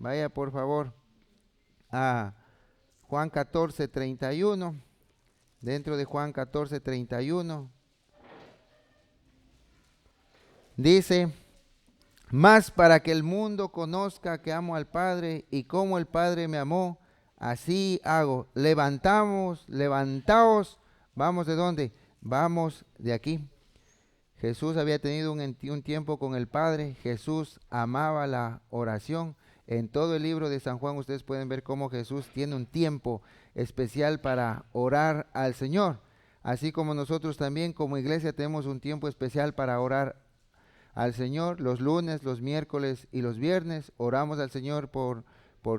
Vaya por favor a Juan 14:31. Dentro de Juan 14:31 dice: mas para que el mundo conozca que amo al Padre y como el Padre me amó, así hago. Levantaos, vamos ¿de dónde? Vamos de aquí. Jesús había tenido un tiempo con el Padre. Jesús amaba la oración. En todo el libro de San Juan ustedes pueden ver cómo Jesús tiene un tiempo especial para orar al Señor. Así como nosotros también como iglesia tenemos un tiempo especial para orar al Señor. Los lunes, los miércoles y los viernes oramos al Señor por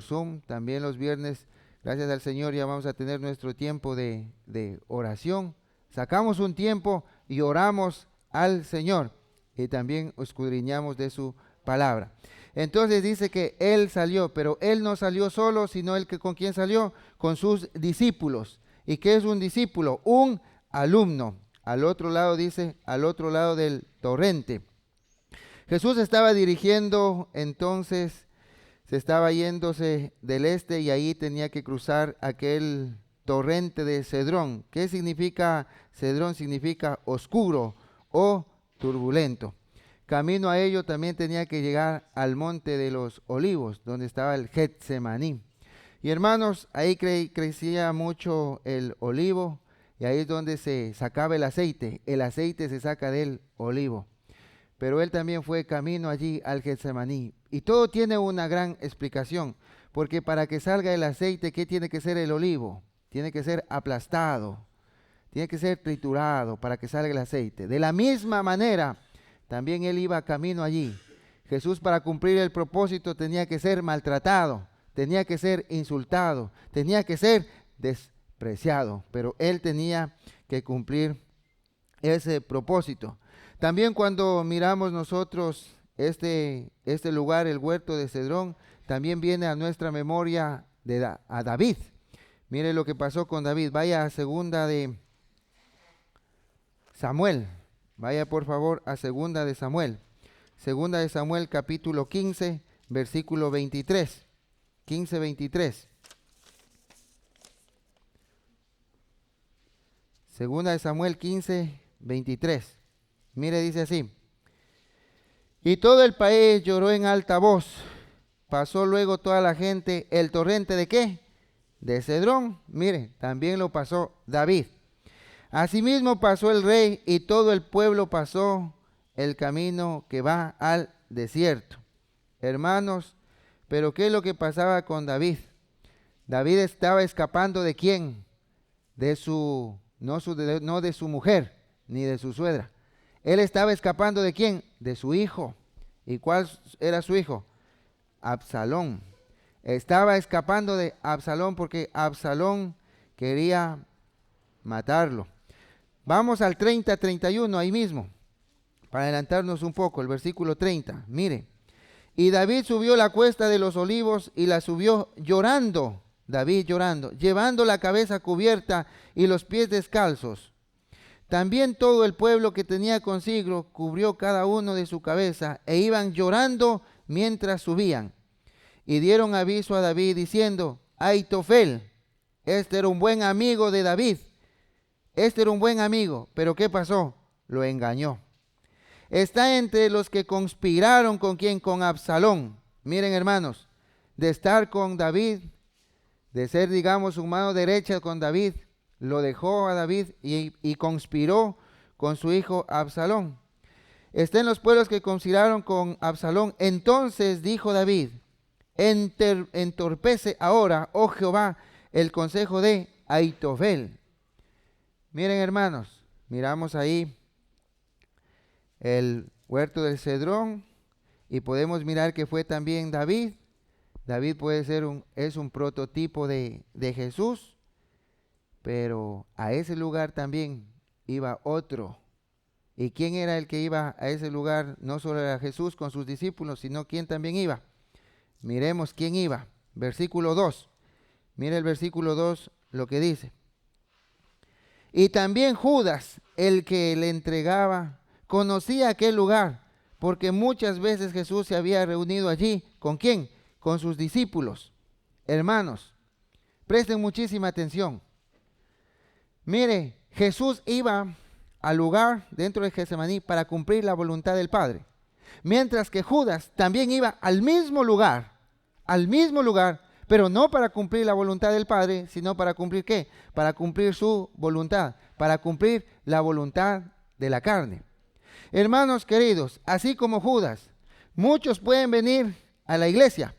Zoom. También los viernes, gracias al Señor, ya vamos a tener nuestro tiempo de oración. Sacamos un tiempo y oramos al Señor y también escudriñamos de su palabra. Entonces dice que Él salió, pero Él no salió solo, sino el que con quién salió, con sus discípulos. ¿Y qué es un discípulo? Un alumno. Al otro lado dice, al otro lado del torrente. Jesús estaba dirigiendo, entonces se estaba yéndose del este y ahí tenía que cruzar aquel torrente de Cedrón. ¿Qué significa Cedrón? Significa oscuro o turbulento. Camino a ello también tenía que llegar al monte de los olivos, donde estaba el Getsemaní. Y hermanos, ahí crecía mucho el olivo y ahí es donde se sacaba el aceite. El aceite se saca del olivo. Pero él también fue camino allí al Getsemaní. Y todo tiene una gran explicación, porque para que salga el aceite, ¿qué tiene que ser el olivo? Tiene que ser aplastado, tiene que ser triturado para que salga el aceite. De la misma manera, también él iba camino allí. Jesús, para cumplir el propósito, tenía que ser maltratado, tenía que ser insultado, tenía que ser despreciado, pero él tenía que cumplir ese propósito. También cuando miramos nosotros este lugar, el huerto de Cedrón, también viene a nuestra memoria a David. Mire lo que pasó con David. Vaya a segunda de Samuel. Vaya por favor a segunda de Samuel. Segunda de Samuel capítulo 15, versículo 23. 15:23. Segunda de Samuel 15:23. Mire, dice así: y todo el país lloró en alta voz. Pasó luego toda la gente el torrente ¿de qué? De Cedrón. Mire, también lo pasó David. Asimismo pasó el rey y todo el pueblo pasó el camino que va al desierto. Hermanos, pero ¿qué es lo que pasaba con David? David estaba escapando ¿de quién? No de su mujer, ni de su suegra. Él estaba escapando ¿de quién? De su hijo. ¿Y cuál era su hijo? Absalón. Estaba escapando de Absalón porque Absalón quería matarlo. Vamos al 30-31 ahí mismo, para adelantarnos un poco, el versículo 30. Mire, y David subió la cuesta de los olivos y la subió llorando, David llorando, llevando la cabeza cubierta y los pies descalzos. También todo el pueblo que tenía consigo cubrió cada uno de su cabeza e iban llorando mientras subían. Y dieron aviso a David diciendo: Aitofel, este era un buen amigo de David. Este era un buen amigo, pero ¿qué pasó? Lo engañó. Está entre los que conspiraron ¿con quién? Con Absalón. Miren, hermanos, de estar con David, de ser, digamos, su mano derecha con David, lo dejó a David y conspiró con su hijo Absalón. Está en los pueblos que conspiraron con Absalón. Entonces dijo David: entorpece ahora, oh Jehová, el consejo de Aitofel. Miren, hermanos, miramos ahí el huerto del Cedrón y podemos mirar que fue también David. David puede ser es un prototipo de Jesús, pero a ese lugar también iba otro. ¿Y quién era el que iba a ese lugar? No solo era Jesús con sus discípulos, sino quién también iba. Miremos quién iba. Versículo 2. Mire el versículo 2 lo que dice. Y también Judas, el que le entregaba, conocía aquel lugar, porque muchas veces Jesús se había reunido allí. ¿Con quién? con sus discípulos. Hermanos, presten muchísima atención. Mire, Jesús iba al lugar dentro de Getsemaní para cumplir la voluntad del Padre. Mientras que Judas también iba al mismo lugar, pero no para cumplir la voluntad del Padre, sino para cumplir ¿qué? Para cumplir su voluntad, para cumplir la voluntad de la carne. Hermanos queridos, así como Judas, muchos pueden venir a la iglesia,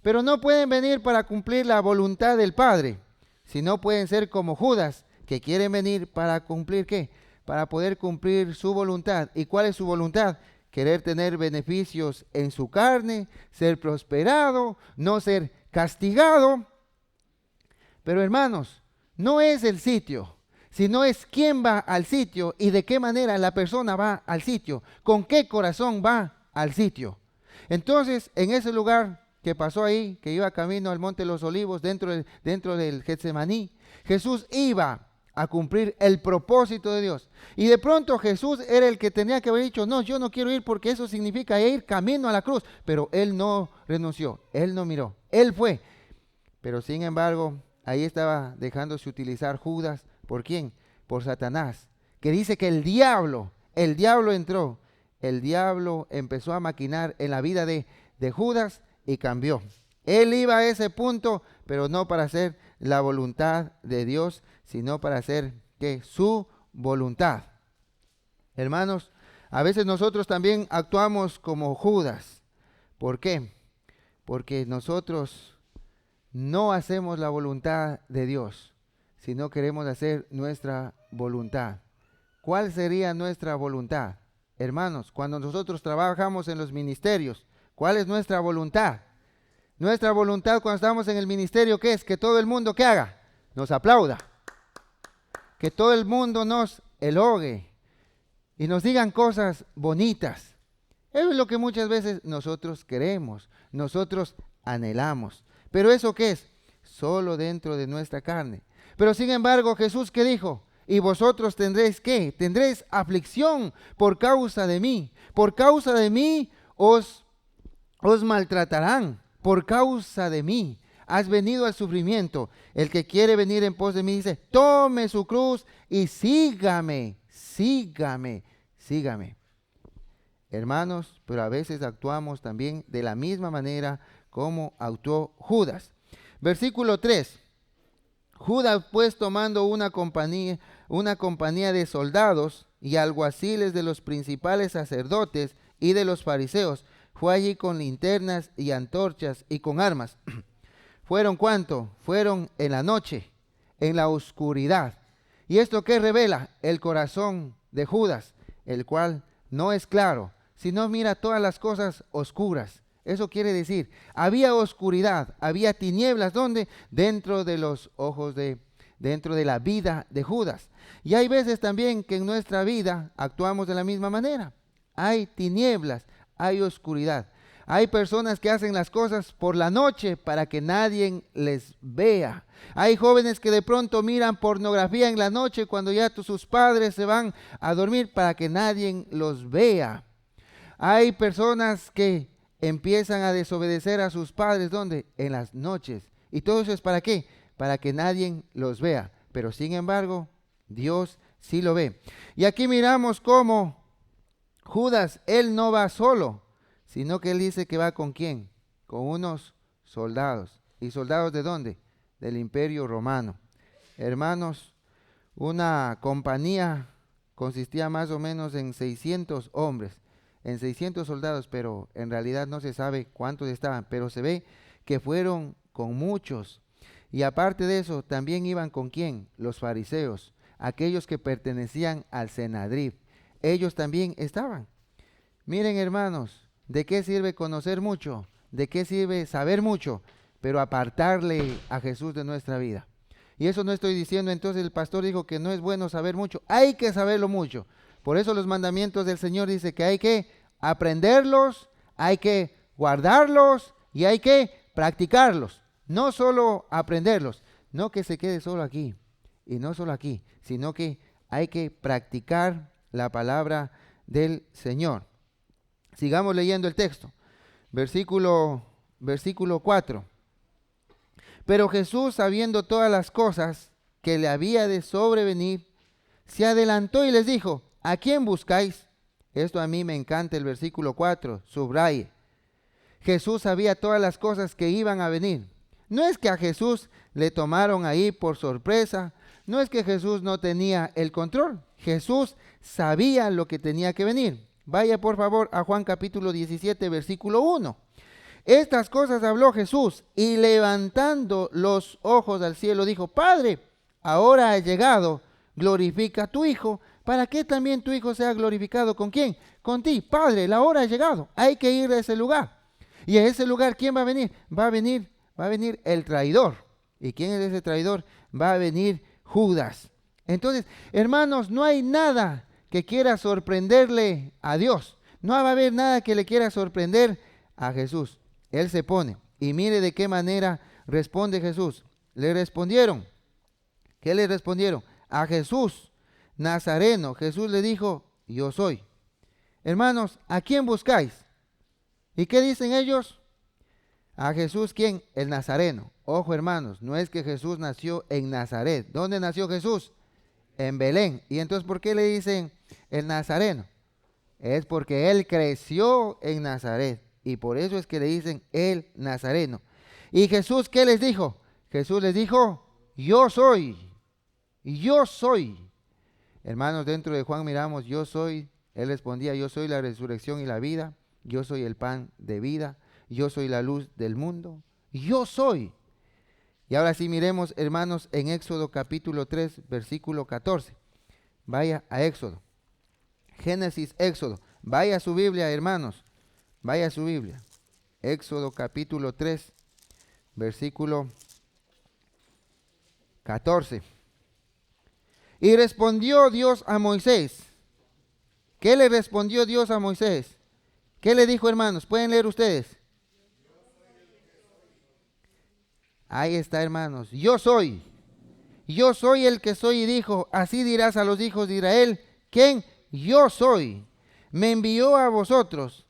pero no pueden venir para cumplir la voluntad del Padre, sino pueden ser como Judas, que quieren venir para cumplir ¿qué? Para poder cumplir su voluntad. ¿Y cuál es su voluntad? Querer tener beneficios en su carne, ser prosperado, no ser castigado. Pero hermanos, no es el sitio, sino es quién va al sitio y de qué manera la persona va al sitio, con qué corazón va al sitio. Entonces, en ese lugar que pasó ahí, que iba camino al Monte de los Olivos, dentro del Getsemaní, Jesús iba a cumplir el propósito de Dios. Y de pronto Jesús era el que tenía que haber dicho, no, yo no quiero ir porque eso significa ir camino a la cruz. Pero él no renunció, él no miró, él fue. Pero sin embargo, ahí estaba dejándose utilizar Judas. ¿Por quién? Por Satanás, que dice que el diablo entró. El diablo empezó a maquinar en la vida de Judas y cambió. Él iba a ese punto, pero no para hacer la voluntad de Dios, sino para hacer ¿qué? Su voluntad. Hermanos, a veces nosotros también actuamos como Judas. ¿Por qué? Porque nosotros no hacemos la voluntad de Dios, sino queremos hacer nuestra voluntad. ¿Cuál sería nuestra voluntad? Hermanos, cuando nosotros trabajamos en los ministerios, ¿cuál es nuestra voluntad? Nuestra voluntad cuando estamos en el ministerio, ¿qué es? Que todo el mundo, ¿qué haga? Nos aplauda. Que todo el mundo nos elogie y nos digan cosas bonitas. Eso es lo que muchas veces nosotros queremos, nosotros anhelamos. Pero ¿eso qué es? Solo dentro de nuestra carne. Pero sin embargo, Jesús, ¿qué dijo? Y vosotros tendréis ¿qué? Tendréis aflicción por causa de mí. Por causa de mí os maltratarán. Por causa de mí has venido al sufrimiento. El que quiere venir en pos de mí dice, tome su cruz y sígame. Hermanos, pero a veces actuamos también de la misma manera como actuó Judas. Versículo 3. Judas pues tomando una compañía de soldados y alguaciles de los principales sacerdotes y de los fariseos, fue allí con linternas y antorchas y con armas. ¿Fueron cuánto? Fueron en la noche, en la oscuridad. ¿Y esto qué revela? El corazón de Judas, el cual no es claro, sino mira todas las cosas oscuras. Eso quiere decir, había oscuridad, había tinieblas, ¿dónde? Dentro de los ojos dentro de la vida de Judas. Y hay veces también que en nuestra vida actuamos de la misma manera. Hay tinieblas, hay oscuridad. Hay personas que hacen las cosas por la noche para que nadie les vea. Hay jóvenes que de pronto miran pornografía en la noche cuando ya sus padres se van a dormir para que nadie los vea. Hay personas que empiezan a desobedecer a sus padres, ¿dónde? En las noches. ¿Y todo eso es para qué? Para que nadie los vea. Pero sin embargo, Dios sí lo ve. Y aquí miramos cómo Judas, él no va solo, sino que él dice que va ¿con quién? Con unos soldados. ¿Y soldados de dónde? Del Imperio Romano. Hermanos, una compañía consistía más o menos en 600 hombres, en 600 soldados, pero en realidad no se sabe cuántos estaban, pero se ve que fueron con muchos. Y aparte de eso, también iban ¿con quién? Los fariseos, aquellos que pertenecían al Senadrid. Ellos también estaban. Miren, hermanos, ¿de qué sirve conocer mucho? ¿De qué sirve saber mucho? Pero apartarle a Jesús de nuestra vida. Y eso no estoy diciendo, entonces el pastor dijo que no es bueno saber mucho. Hay que saberlo mucho. Por eso los mandamientos del Señor dice que hay que aprenderlos, hay que guardarlos y hay que practicarlos. No solo aprenderlos, no que se quede solo aquí y no solo aquí, sino que hay que practicar la palabra del Señor. Sigamos leyendo el texto. Versículo versículo 4. Pero Jesús, sabiendo todas las cosas que le había de sobrevenir, se adelantó y les dijo: ¿a quién buscáis? Esto a mí me encanta, el versículo 4, subraye. Jesús sabía todas las cosas que iban a venir. No es que a Jesús le tomaron ahí por sorpresa, no es que Jesús no tenía el control. Jesús sabía lo que tenía que venir. Vaya por favor a Juan capítulo 17, versículo 1. Estas cosas habló Jesús y levantando los ojos al cielo dijo: Padre, ahora ha llegado, glorifica a tu Hijo, para que también tu Hijo sea glorificado. ¿Con quién? Con ti. Padre, la hora ha llegado, hay que ir a ese lugar. Y a ese lugar, ¿quién va a venir? Va a venir el traidor. ¿Y quién es ese traidor? Va a venir Judas. Entonces, hermanos, no hay nada que quiera sorprenderle a Dios. No va a haber nada que le quiera sorprender a Jesús. Él se pone. Y mire de qué manera responde Jesús. Le respondieron. ¿Qué le respondieron? A Jesús Nazareno. Jesús le dijo: yo soy. Hermanos, ¿a quién buscáis? ¿Y qué dicen ellos? A Jesús, ¿quién? El Nazareno. Ojo, hermanos, no es que Jesús nació en Nazaret. ¿Dónde nació Jesús? En Belén. ¿Y entonces por qué le dicen el Nazareno? Es porque él creció en Nazaret. Y por eso es que le dicen el Nazareno. ¿Y Jesús qué les dijo? Jesús les dijo: yo soy. Yo soy. Hermanos, dentro de Juan miramos: yo soy. Él respondía: yo soy la resurrección y la vida. Yo soy el pan de vida. Yo soy la luz del mundo. Yo soy. Y ahora sí miremos, hermanos, en Éxodo capítulo 3, versículo 14. Vaya a Éxodo. Génesis, Éxodo. Vaya a su Biblia, hermanos. Vaya a su Biblia. Éxodo capítulo 3, versículo 14. Y respondió Dios a Moisés. ¿Qué le respondió Dios a Moisés? ¿Qué le dijo, hermanos? ¿Pueden leer ustedes? Ahí está, hermanos. Yo soy el que soy, y dijo: así dirás a los hijos de Israel: ¿quién? Yo soy. Me envió a vosotros.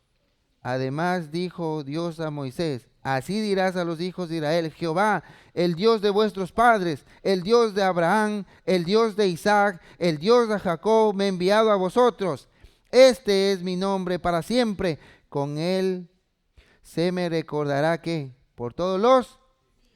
Además dijo Dios a Moisés: así dirás a los hijos de Israel: Jehová, el Dios de vuestros padres, el Dios de Abraham, el Dios de Isaac, el Dios de Jacob, me ha enviado a vosotros. Este es mi nombre para siempre. Con él se me recordará que por todos los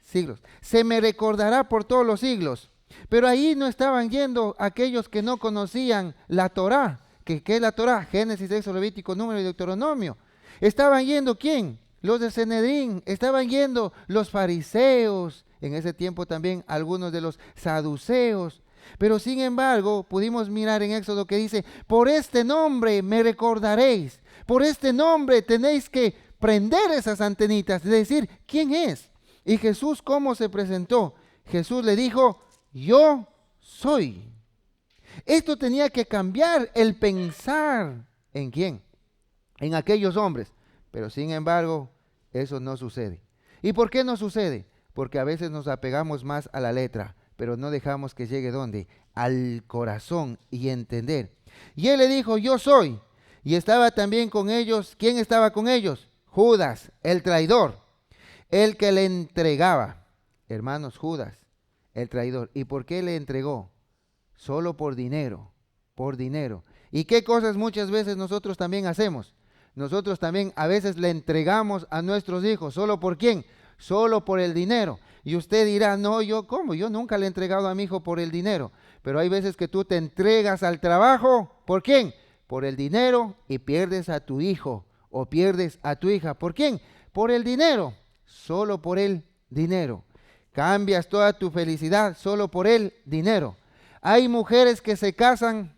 siglos. Se me recordará por todos los siglos. Pero ahí no estaban yendo aquellos que no conocían la Torá. ¿Qué es la Torá? Génesis, Éxodo, Levítico, Número y Deuteronomio. Estaban yendo ¿quién? Los de Sanedrín. Estaban yendo los fariseos. En ese tiempo también algunos de los saduceos. Pero sin embargo, pudimos mirar en Éxodo que dice: por este nombre me recordaréis. Por este nombre tenéis que prender esas antenitas. Es decir, ¿quién es? Y Jesús, ¿cómo se presentó? Jesús le dijo: yo soy. Esto tenía que cambiar el pensar. ¿En quién? En aquellos hombres. Pero sin embargo, eso no sucede. ¿Y por qué no sucede? Porque a veces nos apegamos más a la letra, pero no dejamos que llegue ¿dónde? Al corazón y entender. Y él le dijo: yo soy. Y estaba también con ellos. ¿Quién estaba con ellos? Judas, el traidor, el que le entregaba. Hermanos, Judas, el traidor. ¿Y por qué le entregó? Solo por dinero, por dinero. ¿Y qué cosas muchas veces nosotros también hacemos? Nosotros también a veces le entregamos a nuestros hijos. ¿Solo por quién? Solo por el dinero. Y usted dirá: no, ¿cómo? Yo nunca le he entregado a mi hijo por el dinero. Pero hay veces que tú te entregas al trabajo. ¿Por quién? Por el dinero, y pierdes a tu hijo o pierdes a tu hija. ¿Por quién? Por el dinero. Solo por el dinero. Cambias toda tu felicidad solo por el dinero. Hay mujeres que se casan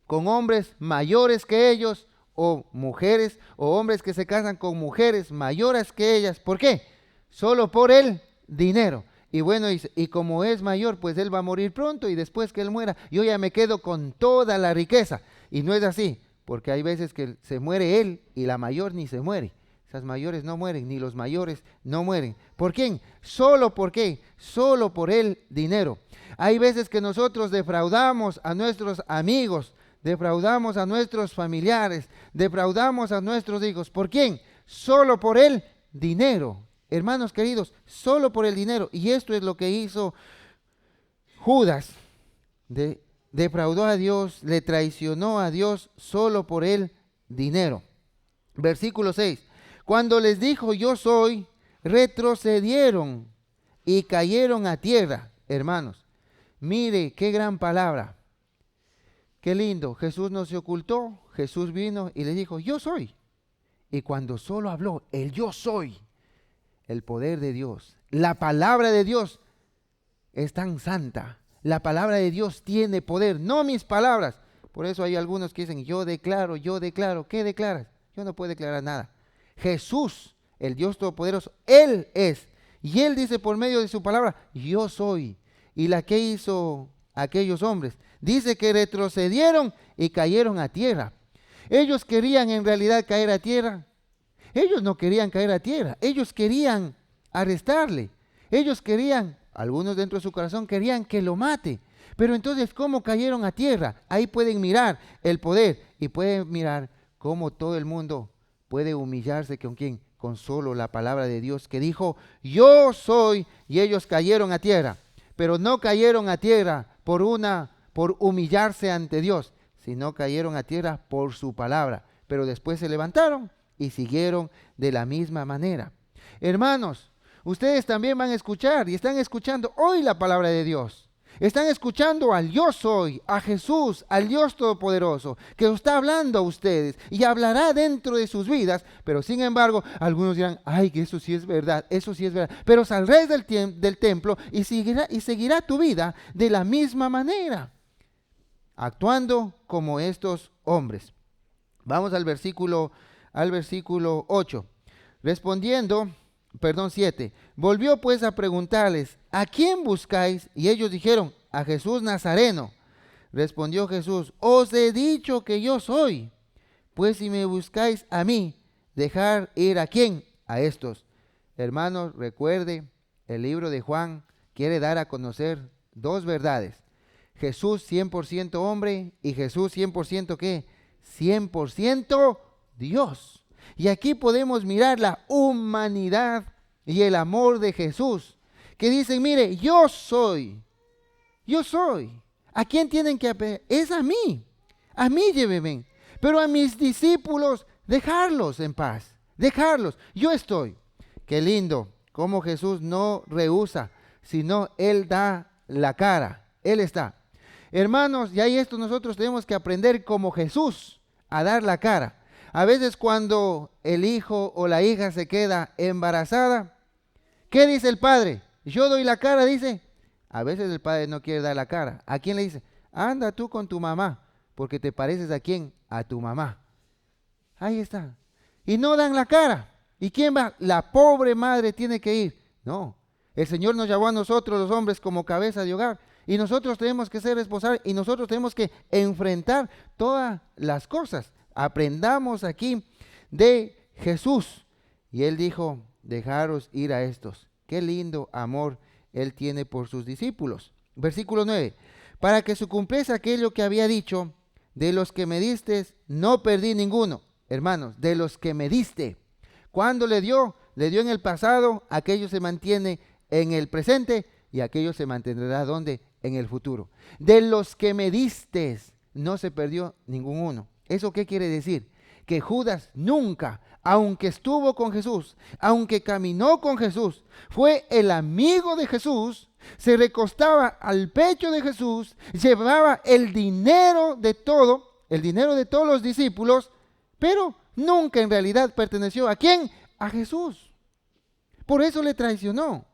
con hombres mayores que ellos, o mujeres o hombres que se casan con mujeres mayores que ellas. ¿Por qué? Solo por el dinero. Y bueno, y como es mayor, pues él va a morir pronto, y después que él muera, yo ya me quedo con toda la riqueza. Y no es así, porque hay veces que se muere él y la mayor ni se muere. Esas mayores no mueren, ni los mayores no mueren. ¿Por quién? Solo por qué? Solo por el dinero. Hay veces que nosotros defraudamos a nuestros amigos, defraudamos a nuestros familiares, defraudamos a nuestros hijos. ¿Por quién? Solo por el dinero. Hermanos queridos, solo por el dinero. Y esto es lo que hizo Judas. Defraudó a Dios, le traicionó a Dios solo por el dinero. Versículo 6. Cuando les dijo yo soy, retrocedieron y cayeron a tierra. Hermanos, mire qué gran palabra. Qué lindo. Jesús no se ocultó. Jesús vino y les dijo yo soy. Y cuando solo habló el yo soy, el poder de Dios, la palabra de Dios es tan santa. La palabra de Dios tiene poder, no mis palabras. Por eso hay algunos que dicen, yo declaro, yo declaro. ¿Qué declaras? Yo no puedo declarar nada. Jesús, el Dios Todopoderoso, Él es. Y Él dice por medio de su palabra, yo soy. ¿Y la que hizo aquellos hombres? Dice que retrocedieron y cayeron a tierra. Ellos querían en realidad caer a tierra. Ellos no querían caer a tierra. Ellos querían arrestarle. Ellos querían, algunos dentro de su corazón querían que lo mate. Pero entonces, ¿cómo cayeron a tierra? Ahí pueden mirar el poder y pueden mirar cómo todo el mundo puede humillarse. ¿Con quién? Con solo la palabra de Dios que dijo, yo soy, y ellos cayeron a tierra. Pero no cayeron a tierra por humillarse ante Dios, sino cayeron a tierra por su palabra. Pero después se levantaron y siguieron de la misma manera. Hermanos, ustedes también van a escuchar y están escuchando hoy la palabra de Dios. Están escuchando al yo soy, a Jesús, al Dios Todopoderoso, que está hablando a ustedes y hablará dentro de sus vidas. Pero sin embargo, algunos dirán, ay, que eso sí es verdad, eso sí es verdad. Pero saldrás del templo y seguirá tu vida de la misma manera, actuando como estos hombres. Vamos al versículo 8. Respondiendo, 7. Volvió pues a preguntarles, ¿a quién buscáis? Y ellos dijeron, a Jesús Nazareno. Respondió Jesús, os he dicho que yo soy. Pues si me buscáis a mí, dejar ir ¿a quién? A estos. Hermanos, recuerde, el libro de Juan quiere dar a conocer dos verdades. Jesús 100% hombre y Jesús 100% ¿qué? 100% Dios. Y aquí podemos mirar la humanidad y el amor de Jesús, que dicen, mire, yo soy. ¿A quién tienen que apegar? Es a mí llévenme. Pero a mis discípulos, dejarlos en paz, dejarlos. Yo estoy. Qué lindo, cómo Jesús no rehúsa, sino Él da la cara. Él está. Hermanos, y ahí esto nosotros tenemos que aprender como Jesús a dar la cara. A veces cuando el hijo o la hija se queda embarazada, ¿qué dice el padre? Yo doy la cara, dice. A veces el padre no quiere dar la cara. ¿A quién le dice? Anda tú con tu mamá, porque te pareces ¿a quién? A tu mamá. Ahí está. Y no dan la cara. ¿Y quién va? La pobre madre tiene que ir. No, el Señor nos llamó a nosotros los hombres como cabeza de hogar. Y nosotros tenemos que ser responsables y nosotros tenemos que enfrentar todas las cosas. Aprendamos aquí de Jesús. Y Él dijo, dejaros ir a estos. Qué lindo amor Él tiene por sus discípulos. Versículo 9. Para que se cumpliese aquello que había dicho, de los que me diste, no perdí ninguno. Hermanos, de los que me diste. ¿Cuándo le dio? Le dio en el pasado, aquello se mantiene en el presente y aquello se mantendrá ¿dónde? En el futuro. De los que me diste, no se perdió ninguno. ¿Eso qué quiere decir? Que Judas nunca, aunque estuvo con Jesús, aunque caminó con Jesús, fue el amigo de Jesús, se recostaba al pecho de Jesús, llevaba el dinero de todos los discípulos, pero nunca en realidad perteneció ¿a quién? A Jesús. Por eso le traicionó.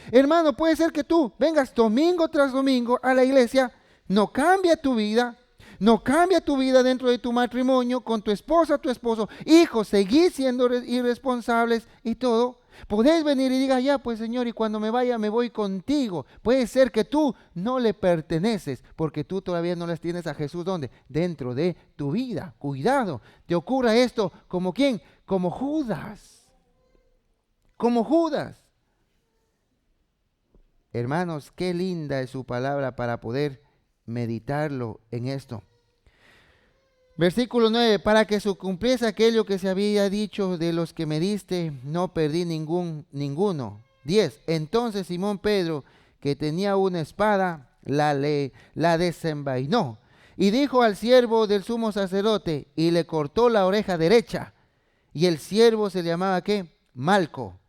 Hermano, puede ser que tú vengas domingo tras domingo a la iglesia, no cambia tu vida. No cambia tu vida dentro de tu matrimonio, con tu esposa, tu esposo. Hijos, seguís siendo irresponsables y todo. Podés venir y digas, ya pues Señor, y cuando me vaya me voy contigo. Puede ser que tú no le perteneces, porque tú todavía no les tienes a Jesús, ¿dónde? Dentro de tu vida. Cuidado, te ocurra esto, ¿como quién? Como Judas. Como Judas. Hermanos, qué linda es su palabra para poder meditarlo en esto. Versículo 9, para que se cumpliese aquello que se había dicho: de los que me diste, no perdí ninguno. 10, entonces Simón Pedro, que tenía una espada, la desenvainó y dijo al siervo del sumo sacerdote, y le cortó la oreja derecha. Y el siervo se llamaba, ¿qué? Malco.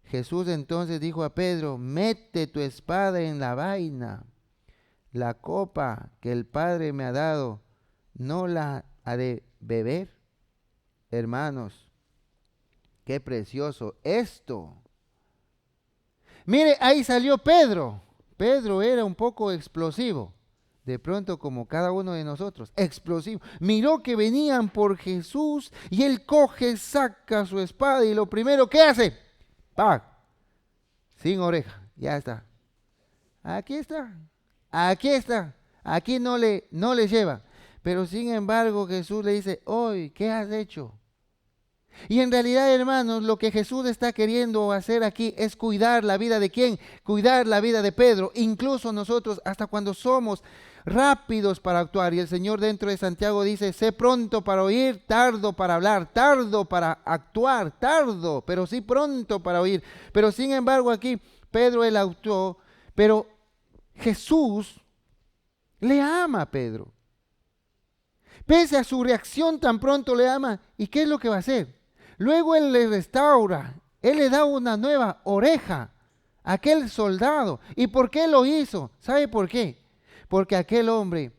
Jesús entonces dijo a Pedro: mete tu espada en la vaina. La copa que el Padre me ha dado, ¿no la ha de beber? Hermanos, qué precioso esto. Mire, ahí salió Pedro. Pedro era un poco explosivo. De pronto, como cada uno de nosotros, explosivo. Miró que venían por Jesús y él coge, saca su espada y lo primero que hace, ¡pac! Sin oreja, ya está. Aquí está, aquí está. Aquí no le lleva. Pero sin embargo Jesús le dice: hoy, ¿qué has hecho? Y en realidad, hermanos, lo que Jesús está queriendo hacer aquí es cuidar la vida de ¿quién? Cuidar la vida de Pedro. Incluso nosotros, hasta cuando somos rápidos para actuar. Y el Señor dentro de Santiago dice: sé pronto para oír, tardo para hablar, tardo para actuar, tardo, pero sí pronto para oír. Pero sin embargo aquí Pedro él actuó, pero Jesús le ama a Pedro. Pese a su reacción, tan pronto le ama. ¿Y qué es lo que va a hacer? Luego él le restaura, él le da una nueva oreja a aquel soldado. ¿Y por qué lo hizo? ¿Sabe por qué? Porque aquel hombre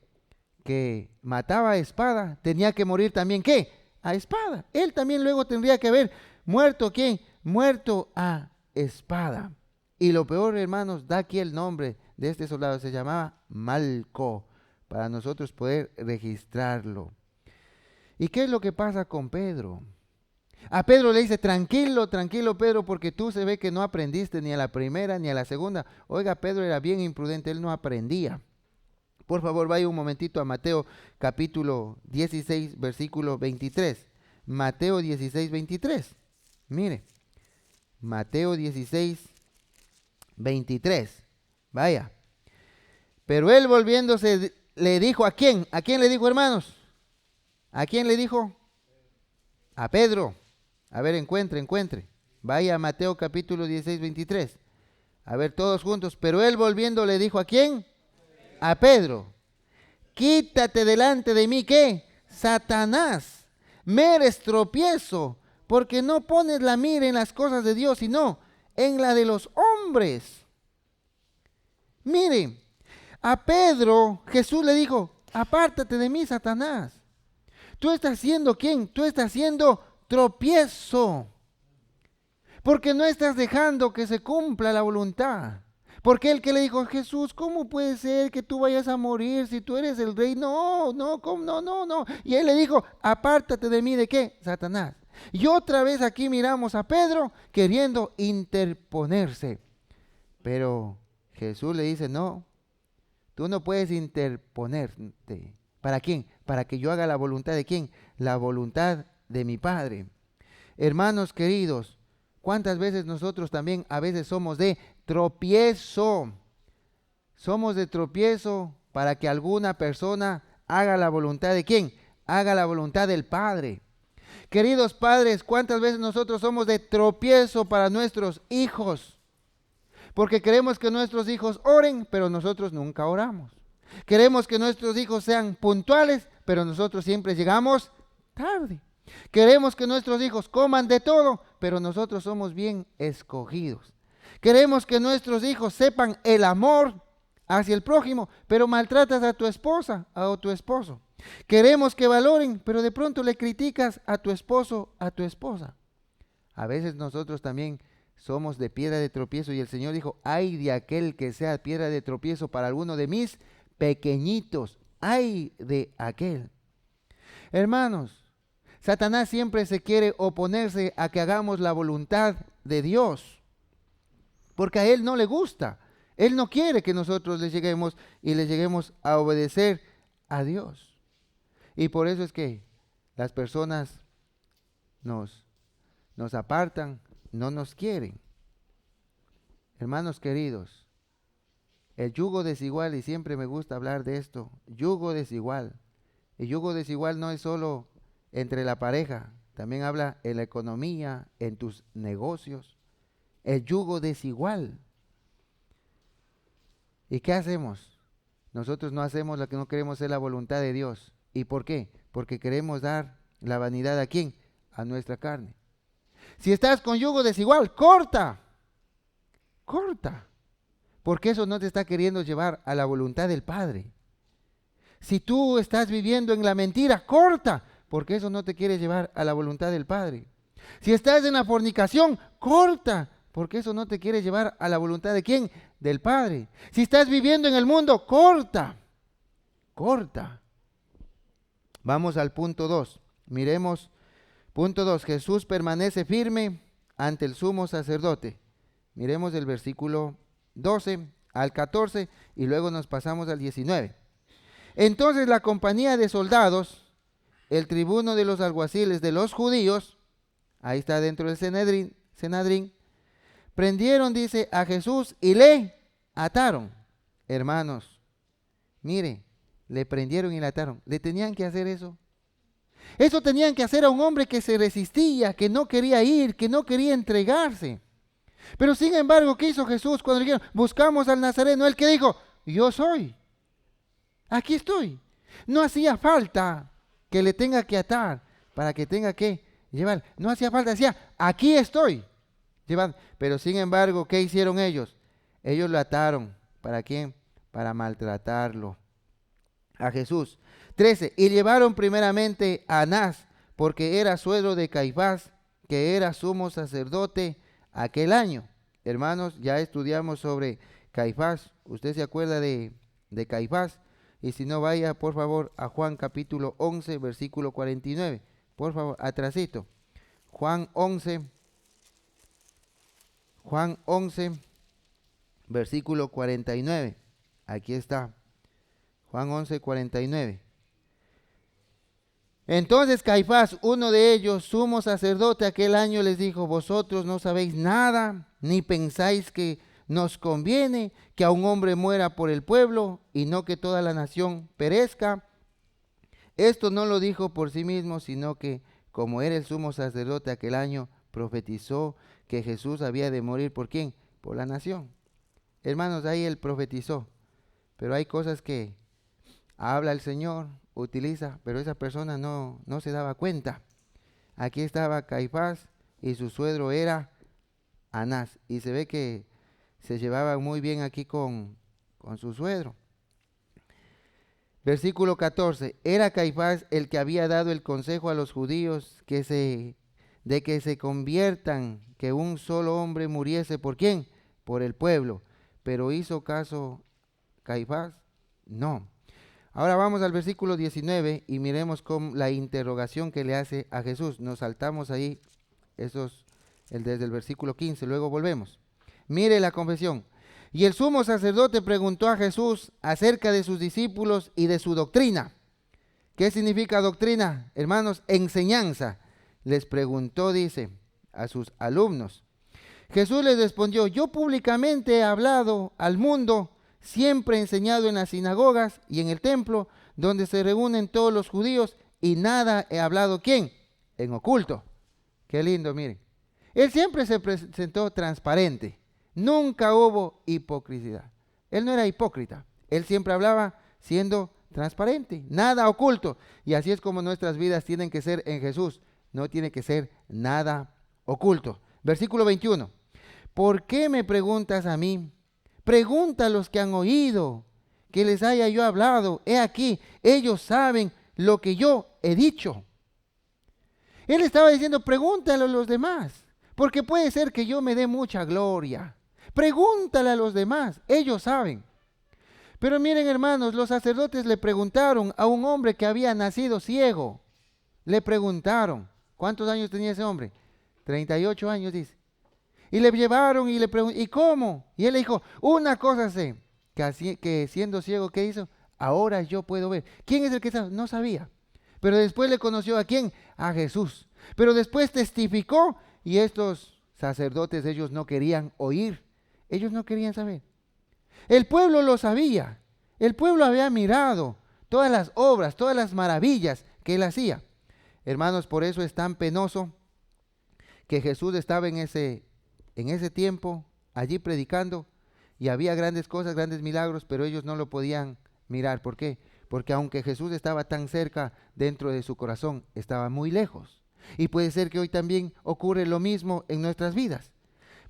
que mataba a espada tenía que morir también, ¿qué? A espada. Él también luego tendría que haber muerto, ¿quién? Muerto a espada. Y lo peor, hermanos, da aquí el nombre de este soldado, se llamaba Malco, para nosotros poder registrarlo. ¿Y qué es lo que pasa con Pedro? A Pedro le dice: tranquilo, tranquilo Pedro, porque tú se ve que no aprendiste ni a la primera ni a la segunda. Oiga, Pedro era bien imprudente, él no aprendía. Por favor, vaya un momentito a Mateo capítulo 16, versículo 23. Mateo 16, 23. Mire, Mateo 16, 23. Vaya. Pero él volviéndose le dijo: ¿a quién? ¿A quién le dijo, hermanos? ¿A quién le dijo? A Pedro. A ver, encuentre. Vaya a Mateo capítulo 16, 23. A ver, todos juntos. Pero él volviendo le dijo: ¿a quién? A Pedro: quítate delante de mí, ¿qué? Satanás, me eres tropiezo, porque no pones la mira en las cosas de Dios, sino en la de los hombres. Mire, a Pedro Jesús le dijo: apártate de mí, Satanás. Tú estás siendo ¿quién? Tú estás siendo tropiezo, porque no estás dejando que se cumpla la voluntad. Porque el que le dijo: Jesús, ¿cómo puede ser que tú vayas a morir si tú eres el rey? No, no, ¿cómo? No, no, no. Y él le dijo: apártate de mí, ¿de qué? Satanás. Y otra vez aquí miramos a Pedro queriendo interponerse. Pero Jesús le dice: no, tú no puedes interponerte. ¿Para quién? Para que yo haga la voluntad de quién? La voluntad de mi Padre. Hermanos queridos, ¿cuántas veces nosotros también a veces somos de tropiezo? Somos de tropiezo para que alguna persona haga la voluntad de quién? Haga la voluntad del Padre. Queridos padres, ¿cuántas veces nosotros somos de tropiezo para nuestros hijos? Porque queremos que nuestros hijos oren, pero nosotros nunca oramos. Queremos que nuestros hijos sean puntuales, pero nosotros siempre llegamos tarde. Queremos que nuestros hijos coman de todo, pero nosotros somos bien escogidos. Queremos que nuestros hijos sepan el amor hacia el prójimo, pero maltratas a tu esposa o a tu esposo. Queremos que valoren, pero de pronto le criticas a tu esposo, a tu esposa. A veces nosotros también somos de piedra de tropiezo, y el Señor dijo: ay de aquel que sea piedra de tropiezo para alguno de mis pequeñitos, ay de aquel. Hermanos, Satanás siempre se quiere oponerse a que hagamos la voluntad de Dios, porque a él no le gusta. Él no quiere que nosotros le lleguemos a obedecer a Dios. Y por eso es que las personas nos apartan, no nos quieren. Hermanos queridos, el yugo desigual, y siempre me gusta hablar de esto, yugo desigual, El yugo desigual no es solo entre la pareja, también habla en la economía, en tus negocios. El yugo desigual. ¿Y qué hacemos? Nosotros no hacemos lo que no queremos hacer la voluntad de Dios. ¿Y por qué? Porque queremos dar la vanidad ¿a quién? A nuestra carne. Si estás con yugo desigual, corta. Corta. Porque eso no te está queriendo llevar a la voluntad del Padre. Si tú estás viviendo en la mentira, corta. Porque eso no te quiere llevar a la voluntad del Padre. Si estás en la fornicación, corta. Porque eso no te quiere llevar a la voluntad de ¿quién? Del Padre. Si estás viviendo en el mundo, corta. Corta. Vamos al punto 2. Miremos, punto 2. Jesús permanece firme ante el sumo sacerdote. Miremos el versículo 12 al 14 y luego nos pasamos al 19. Entonces la compañía de soldados, el tribuno de los alguaciles de los judíos, ahí está dentro del Senedrín, prendieron, dice, a Jesús y le ataron. Hermanos, mire, le prendieron y le ataron. ¿Le tenían que hacer eso? Eso tenían que hacer a un hombre que se resistía, que no quería ir, que no quería entregarse. Pero sin embargo, ¿qué hizo Jesús cuando le dijeron, buscamos al Nazareno? Él que dijo, yo soy. Aquí estoy. No hacía falta que le tenga que atar para que tenga que llevar. No hacía falta, decía, aquí estoy. Pero sin embargo, ¿qué hicieron ellos? Ellos lo ataron. ¿Para quién? Para maltratarlo. A Jesús. 13. Y llevaron primeramente a Anás, porque era suegro de Caifás, que era sumo sacerdote aquel año. Hermanos, ya estudiamos sobre Caifás. ¿Usted se acuerda de Caifás? Y si no, vaya por favor a Juan capítulo 11, versículo 49. Por favor, atrasito. Juan 11, versículo 49. Aquí está. Juan 11, 49. Entonces Caifás, uno de ellos, sumo sacerdote aquel año, les dijo, vosotros no sabéis nada, ni pensáis que nos conviene que a un hombre muera por el pueblo y no que toda la nación perezca. Esto no lo dijo por sí mismo, sino que como era el sumo sacerdote aquel año, profetizó que Jesús había de morir. ¿Por quién? Por la nación. Hermanos, ahí él profetizó, pero hay cosas que habla el Señor, utiliza, pero esa persona no se daba cuenta. Aquí estaba Caifás y su suegro era Anás, y se ve que se llevaba muy bien aquí con su suegro. Versículo 14. Era Caifás el que había dado el consejo a los judíos de que se conviertan, que un solo hombre muriese. ¿Por quién? Por el pueblo. Pero ¿hizo caso Caifás? No. Ahora vamos al versículo 19 y miremos con la interrogación que le hace a Jesús. Nos saltamos ahí desde el versículo 15, luego volvemos. Mire la confesión. Y el sumo sacerdote preguntó a Jesús acerca de sus discípulos y de su doctrina. ¿Qué significa doctrina? Hermanos, enseñanza. Les preguntó, dice, a sus alumnos. Jesús les respondió, yo públicamente he hablado al mundo, siempre he enseñado en las sinagogas y en el templo, donde se reúnen todos los judíos, y nada he hablado, ¿quién? En oculto. Qué lindo, miren. Él siempre se presentó transparente. Nunca hubo hipocresía. Él no era hipócrita. Él siempre hablaba siendo transparente, nada oculto. Y así es como nuestras vidas tienen que ser en Jesús. No tiene que ser nada oculto. Versículo 21. ¿Por qué me preguntas a mí? Pregunta a los que han oído, que les haya yo hablado. He aquí, ellos saben lo que yo he dicho. Él estaba diciendo, pregúntale a los demás, porque puede ser que yo me dé mucha gloria. Pregúntale a los demás, ellos saben. Pero miren, hermanos, los sacerdotes le preguntaron a un hombre que había nacido ciego. Le preguntaron, ¿cuántos años tenía ese hombre? 38 años, dice. Y le llevaron y le preguntaron, ¿y cómo? Y él le dijo, una cosa sé, que siendo ciego, ¿qué hizo? Ahora yo puedo ver. ¿Quién es el que sabe? No sabía. Pero después le conoció ¿a quién? A Jesús. Pero después testificó y estos sacerdotes, ellos no querían oír. Ellos no querían saber. El pueblo lo sabía. El pueblo había mirado. todas las obras, todas las maravillas que él hacía. Hermanos, por eso es tan penoso que Jesús estaba en ese tiempo allí predicando y había grandes cosas, grandes milagros, pero ellos no lo podían mirar. ¿Por qué? Porque aunque Jesús estaba tan cerca, dentro de su corazón estaba muy lejos. Y puede ser que hoy también ocurre lo mismo en nuestras vidas.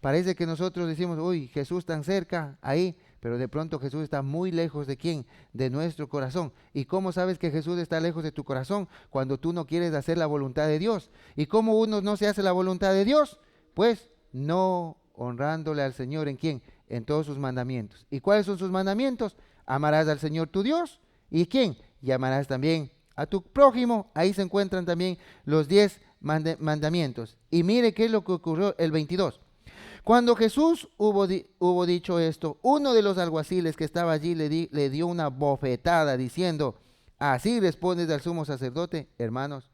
Parece que nosotros decimos, uy, Jesús tan cerca, ahí, pero de pronto Jesús está muy lejos ¿de quién? De nuestro corazón. ¿Y cómo sabes que Jesús está lejos de tu corazón? Cuando tú no quieres hacer la voluntad de Dios. ¿Y cómo uno no se hace la voluntad de Dios? Pues no honrándole al Señor, ¿en quién? En todos sus mandamientos. ¿Y cuáles son sus mandamientos? Amarás al Señor tu Dios. ¿Y quién? Y amarás también a tu prójimo. Ahí se encuentran también los 10 mandamientos. Y mire qué es lo que ocurrió el 22. Cuando Jesús hubo dicho esto, uno de los alguaciles que estaba allí le dio una bofetada diciendo, así respondes al sumo sacerdote. Hermanos,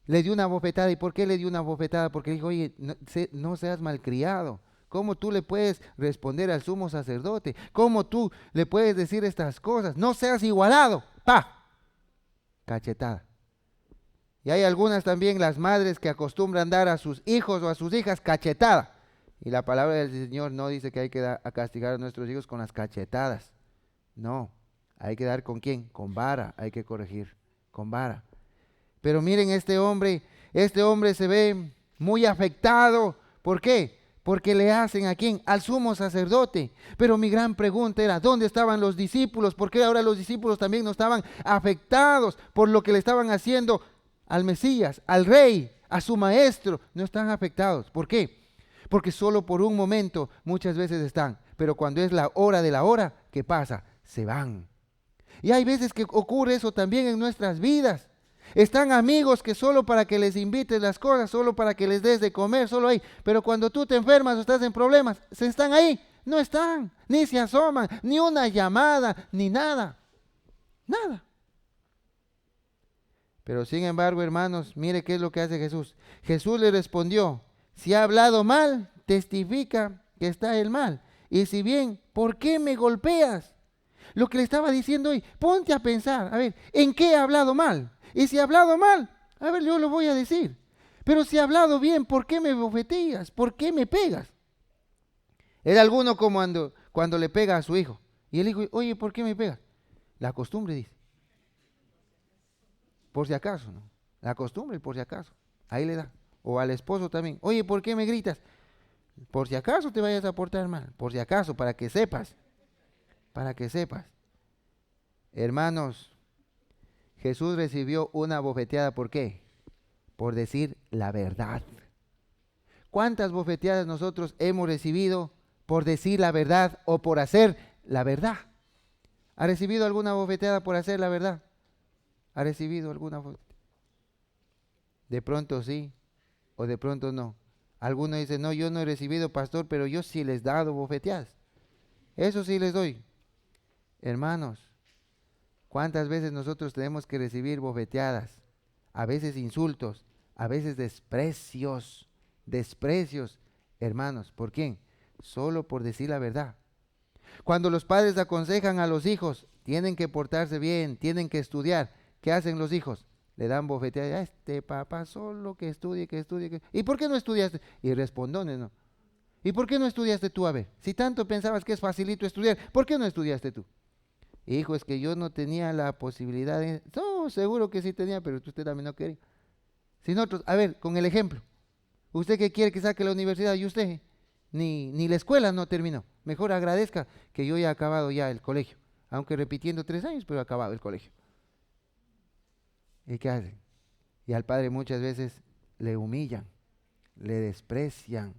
le dio una bofetada. ¿Y por qué le dio una bofetada? Porque dijo, oye, no seas malcriado. ¿Cómo tú le puedes responder al sumo sacerdote? ¿Cómo tú le puedes decir estas cosas? No seas igualado. ¡Pah! Cachetada. Y hay algunas también, las madres, que acostumbran dar a sus hijos o a sus hijas cachetada. Y la palabra del Señor no dice que hay que a castigar a nuestros hijos con las cachetadas. No, hay que dar ¿con quién? Con vara, hay que corregir, con vara. Pero miren, este hombre se ve muy afectado. ¿Por qué? Porque le hacen ¿a quién? Al sumo sacerdote. Pero mi gran pregunta era, ¿dónde estaban los discípulos? ¿Por qué ahora los discípulos también no estaban afectados por lo que le estaban haciendo al Mesías, al Rey, a su Maestro? No están afectados. ¿Por qué? Porque solo por un momento muchas veces están, pero cuando es la hora de la hora, ¿qué pasa? Se van. Y hay veces que ocurre eso también en nuestras vidas. Están amigos que solo para que les invites las cosas, solo para que les des de comer, solo ahí. Pero cuando tú te enfermas o estás en problemas, se están ahí, no están, ni se asoman, ni una llamada, ni nada, nada. Pero sin embargo, hermanos, mire qué es lo que hace Jesús. Jesús le respondió, si ha hablado mal, testifica que está el mal. Y si bien, ¿por qué me golpeas? Lo que le estaba diciendo hoy, ponte a pensar, a ver, ¿en qué he hablado mal? Y si he hablado mal, a ver, yo lo voy a decir. Pero si he hablado bien, ¿por qué me bofeteas? ¿Por qué me pegas? Era alguno como cuando le pega a su hijo. Y el hijo, oye, ¿por qué me pegas? La costumbre, dice. Por si acaso, ¿no? La costumbre, por si acaso. Ahí le da. O al esposo también. Oye, ¿por qué me gritas? Por si acaso te vayas a portar mal. Por si acaso, para que sepas. Para que sepas. Hermanos, Jesús recibió una bofeteada. ¿Por qué? Por decir la verdad. ¿Cuántas bofeteadas nosotros hemos recibido por decir la verdad o por hacer la verdad? ¿Ha recibido alguna bofeteada por hacer la verdad? ¿Ha recibido alguna bofeteada? De pronto sí, o de pronto no. Algunos dicen, no, yo no he recibido, pastor, pero yo sí les he dado bofeteadas. Eso sí les doy. Hermanos, ¿cuántas veces nosotros tenemos que recibir bofeteadas? A veces insultos, a veces desprecios. Hermanos, ¿por quién? Solo por decir la verdad. Cuando los padres aconsejan a los hijos, tienen que portarse bien, tienen que estudiar. ¿Qué hacen los hijos? Le dan bofeteada, a este papá solo que estudie. ¿Y por qué no estudiaste? Y respondones, ¿no? ¿Y por qué no estudiaste tú? A ver, si tanto pensabas que es facilito estudiar, ¿por qué no estudiaste tú? Hijo, es que yo no tenía la posibilidad de... No, seguro que sí tenía, pero usted también no quería. Si nosotros, a ver, con el ejemplo. ¿Usted qué quiere que saque la universidad? Y usted ni la escuela no terminó. Mejor agradezca que yo ya he acabado ya el colegio. Aunque repitiendo 3 años, pero he acabado el colegio. ¿Y qué hacen? Y al padre muchas veces le humillan, le desprecian.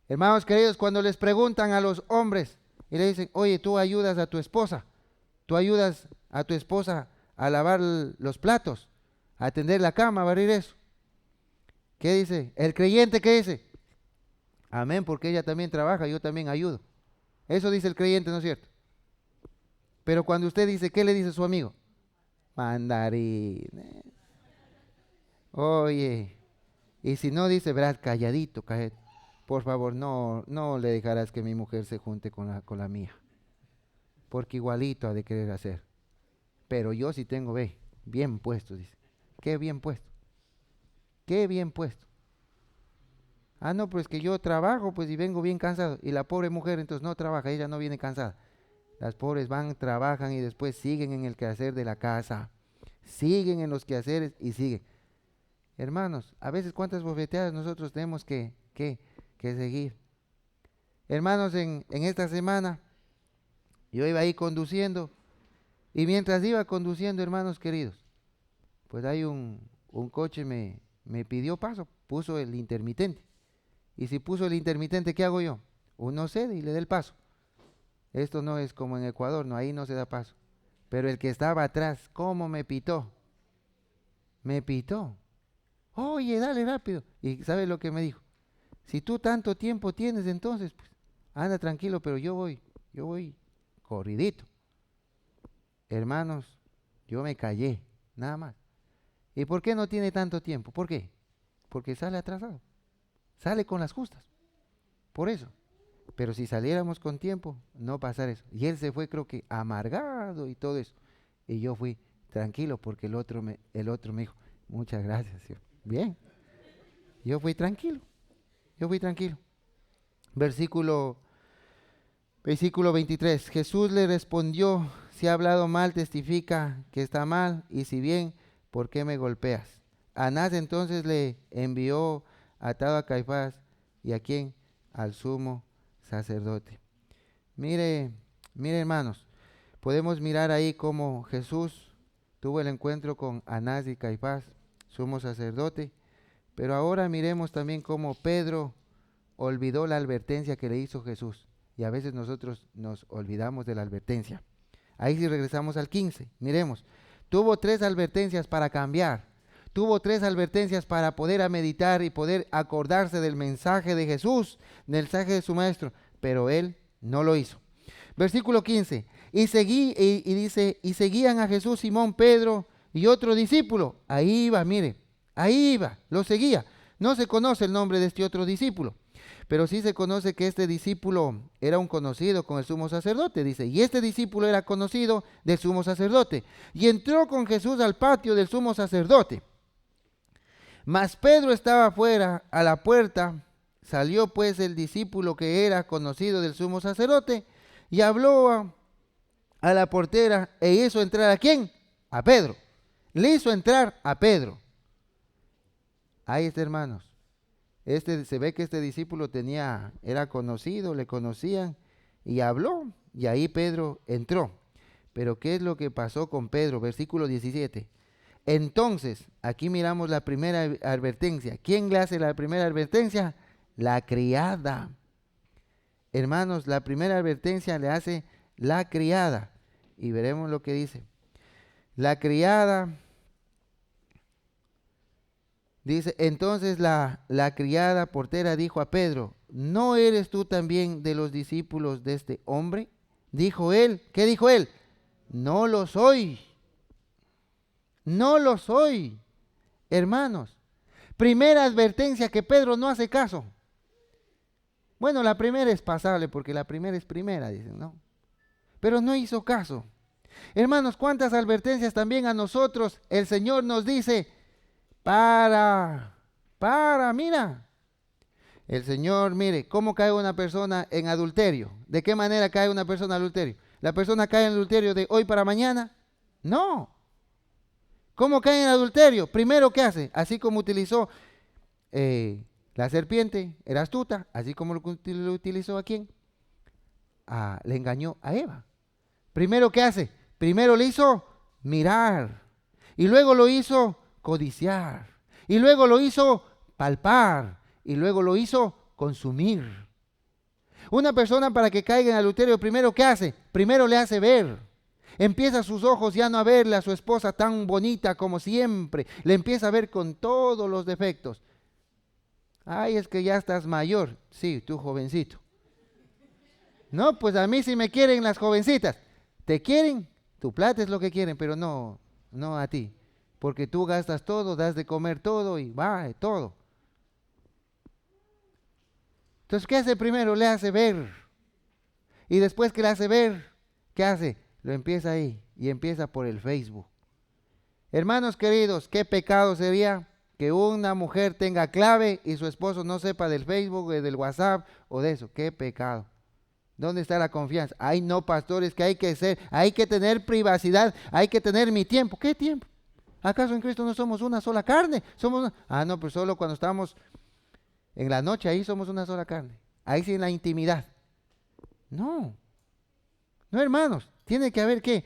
Hermanos queridos, cuando les preguntan a los hombres y le dicen, oye, tú ayudas a tu esposa, tú ayudas a tu esposa a lavar los platos, a tender la cama, a barrer eso. ¿Qué dice? El creyente, ¿qué dice? Amén, porque ella también trabaja, yo también ayudo. Eso dice el creyente, ¿no es cierto? Pero cuando usted dice, ¿qué le dice su amigo? Mandarín. Oye, y si no dice, verás, calladito, calladito. Por favor, no le dejarás que mi mujer se junte con la mía. Porque igualito ha de querer hacer. pero yo sí tengo, ve, bien puesto, dice. Qué bien puesto, qué bien puesto. Ah, no, pues que yo trabajo, pues y vengo bien cansado. Y la pobre mujer entonces no trabaja, ella no viene cansada. Las pobres van, trabajan y después siguen en el quehacer de la casa. Siguen en los quehaceres y siguen. Hermanos, a veces cuántas bofeteadas nosotros tenemos que seguir. Hermanos, en esta semana yo iba ahí conduciendo y mientras iba conduciendo, hermanos queridos, pues hay un coche me pidió paso, puso el intermitente. Y si puso el intermitente, ¿qué hago yo? Uno cede y le da el paso. Esto no es como en Ecuador, no, ahí no se da paso. Pero el que estaba atrás, ¿cómo me pitó? Me pitó. Oye, dale rápido. ¿Y sabe lo que me dijo? Si tú tanto tiempo tienes, entonces, pues, anda tranquilo, pero yo voy corridito. Hermanos, yo me callé, nada más. ¿Y por qué no tiene tanto tiempo? ¿Por qué? Porque sale atrasado. Sale con las justas. Por eso. Pero si saliéramos con tiempo, no pasar eso. Y él se fue, creo que amargado y todo eso. Y yo fui tranquilo porque el otro me dijo, muchas gracias. Yo, bien. Yo fui tranquilo. Yo fui tranquilo. Versículo 23. Jesús le respondió, si ha hablado mal, testifica que está mal. Y si bien, ¿por qué me golpeas? Anás entonces le envió atado a Caifás. ¿Y a quién? Al sumo sacerdote. Mire, mire hermanos, podemos mirar ahí cómo Jesús tuvo el encuentro con Anás y Caifás, sumo sacerdote, pero ahora miremos también cómo Pedro olvidó la advertencia que le hizo Jesús, y a veces nosotros nos olvidamos de la advertencia. Ahí si regresamos al 15, miremos, tuvo 3 advertencias para cambiar, tuvo 3 advertencias para poder meditar y poder acordarse del mensaje de Jesús, del mensaje de su maestro, pero él no lo hizo. Versículo 15. Dice, y seguían a Jesús Simón, Pedro y otro discípulo. Ahí iba, mire, ahí iba, lo seguía. No se conoce el nombre de este otro discípulo, pero sí se conoce que este discípulo era un conocido con el sumo sacerdote, dice, y este discípulo era conocido del sumo sacerdote. Y entró con Jesús al patio del sumo sacerdote. Mas Pedro estaba afuera, a la puerta. Salió pues el discípulo que era conocido del sumo sacerdote y habló a la portera e hizo entrar ¿a quién? A Pedro. Le hizo entrar a Pedro. Ahí está, hermanos. Se ve que este discípulo era conocido, le conocían y habló. Y ahí Pedro entró. Pero ¿qué es lo que pasó con Pedro? Versículo 17. Entonces, aquí miramos la primera advertencia. ¿Quién le hace la primera advertencia? La criada. Hermanos, la primera advertencia le hace la criada. Y veremos lo que dice. La criada dice, entonces la criada portera dijo a Pedro, ¿no eres tú también de los discípulos de este hombre? Dijo él, ¿qué dijo él? No lo soy. No lo soy. Hermanos, primera advertencia que Pedro no hace caso. Bueno, la primera es pasable porque la primera es primera, dicen, ¿no? Pero no hizo caso. Hermanos, cuántas advertencias también a nosotros el Señor nos dice, mira. El Señor, mire, ¿cómo cae una persona en adulterio? ¿De qué manera cae una persona en adulterio? ¿La persona cae en adulterio de hoy para mañana? No. ¿Cómo cae en adulterio? Primero, ¿qué hace? Así como utilizó la serpiente, era astuta, así como lo utilizó ¿a quién? Le engañó a Eva. Primero, ¿qué hace? Primero le hizo mirar. Y luego lo hizo codiciar. Y luego lo hizo palpar. Y luego lo hizo consumir. Una persona para que caiga en adulterio, primero, ¿qué hace? Primero le hace ver. Empieza sus ojos ya no a verle a su esposa tan bonita como siempre. Le empieza a ver con todos los defectos. Ay, es que ya estás mayor. Sí, tú jovencito. No, pues a mí sí me quieren las jovencitas. ¿Te quieren? Tu plata es lo que quieren, pero no a ti. Porque tú gastas todo, das de comer todo y va, todo. Entonces, ¿qué hace primero? Le hace ver. Y después que le hace ver, ¿qué hace? Lo empieza ahí. y empieza por el Facebook. Hermanos queridos, ¿qué pecado sería que una mujer tenga clave y su esposo no sepa del Facebook, del WhatsApp o de eso? ¿Qué pecado? ¿Dónde está la confianza? Ay, no, pastores, que hay que tener privacidad, hay que tener mi tiempo. ¿Qué tiempo? ¿Acaso en Cristo no somos una sola carne? No, pues solo cuando estamos en la noche, ahí somos una sola carne. Ahí sí en la intimidad. No, no, hermanos, tiene que haber ¿qué?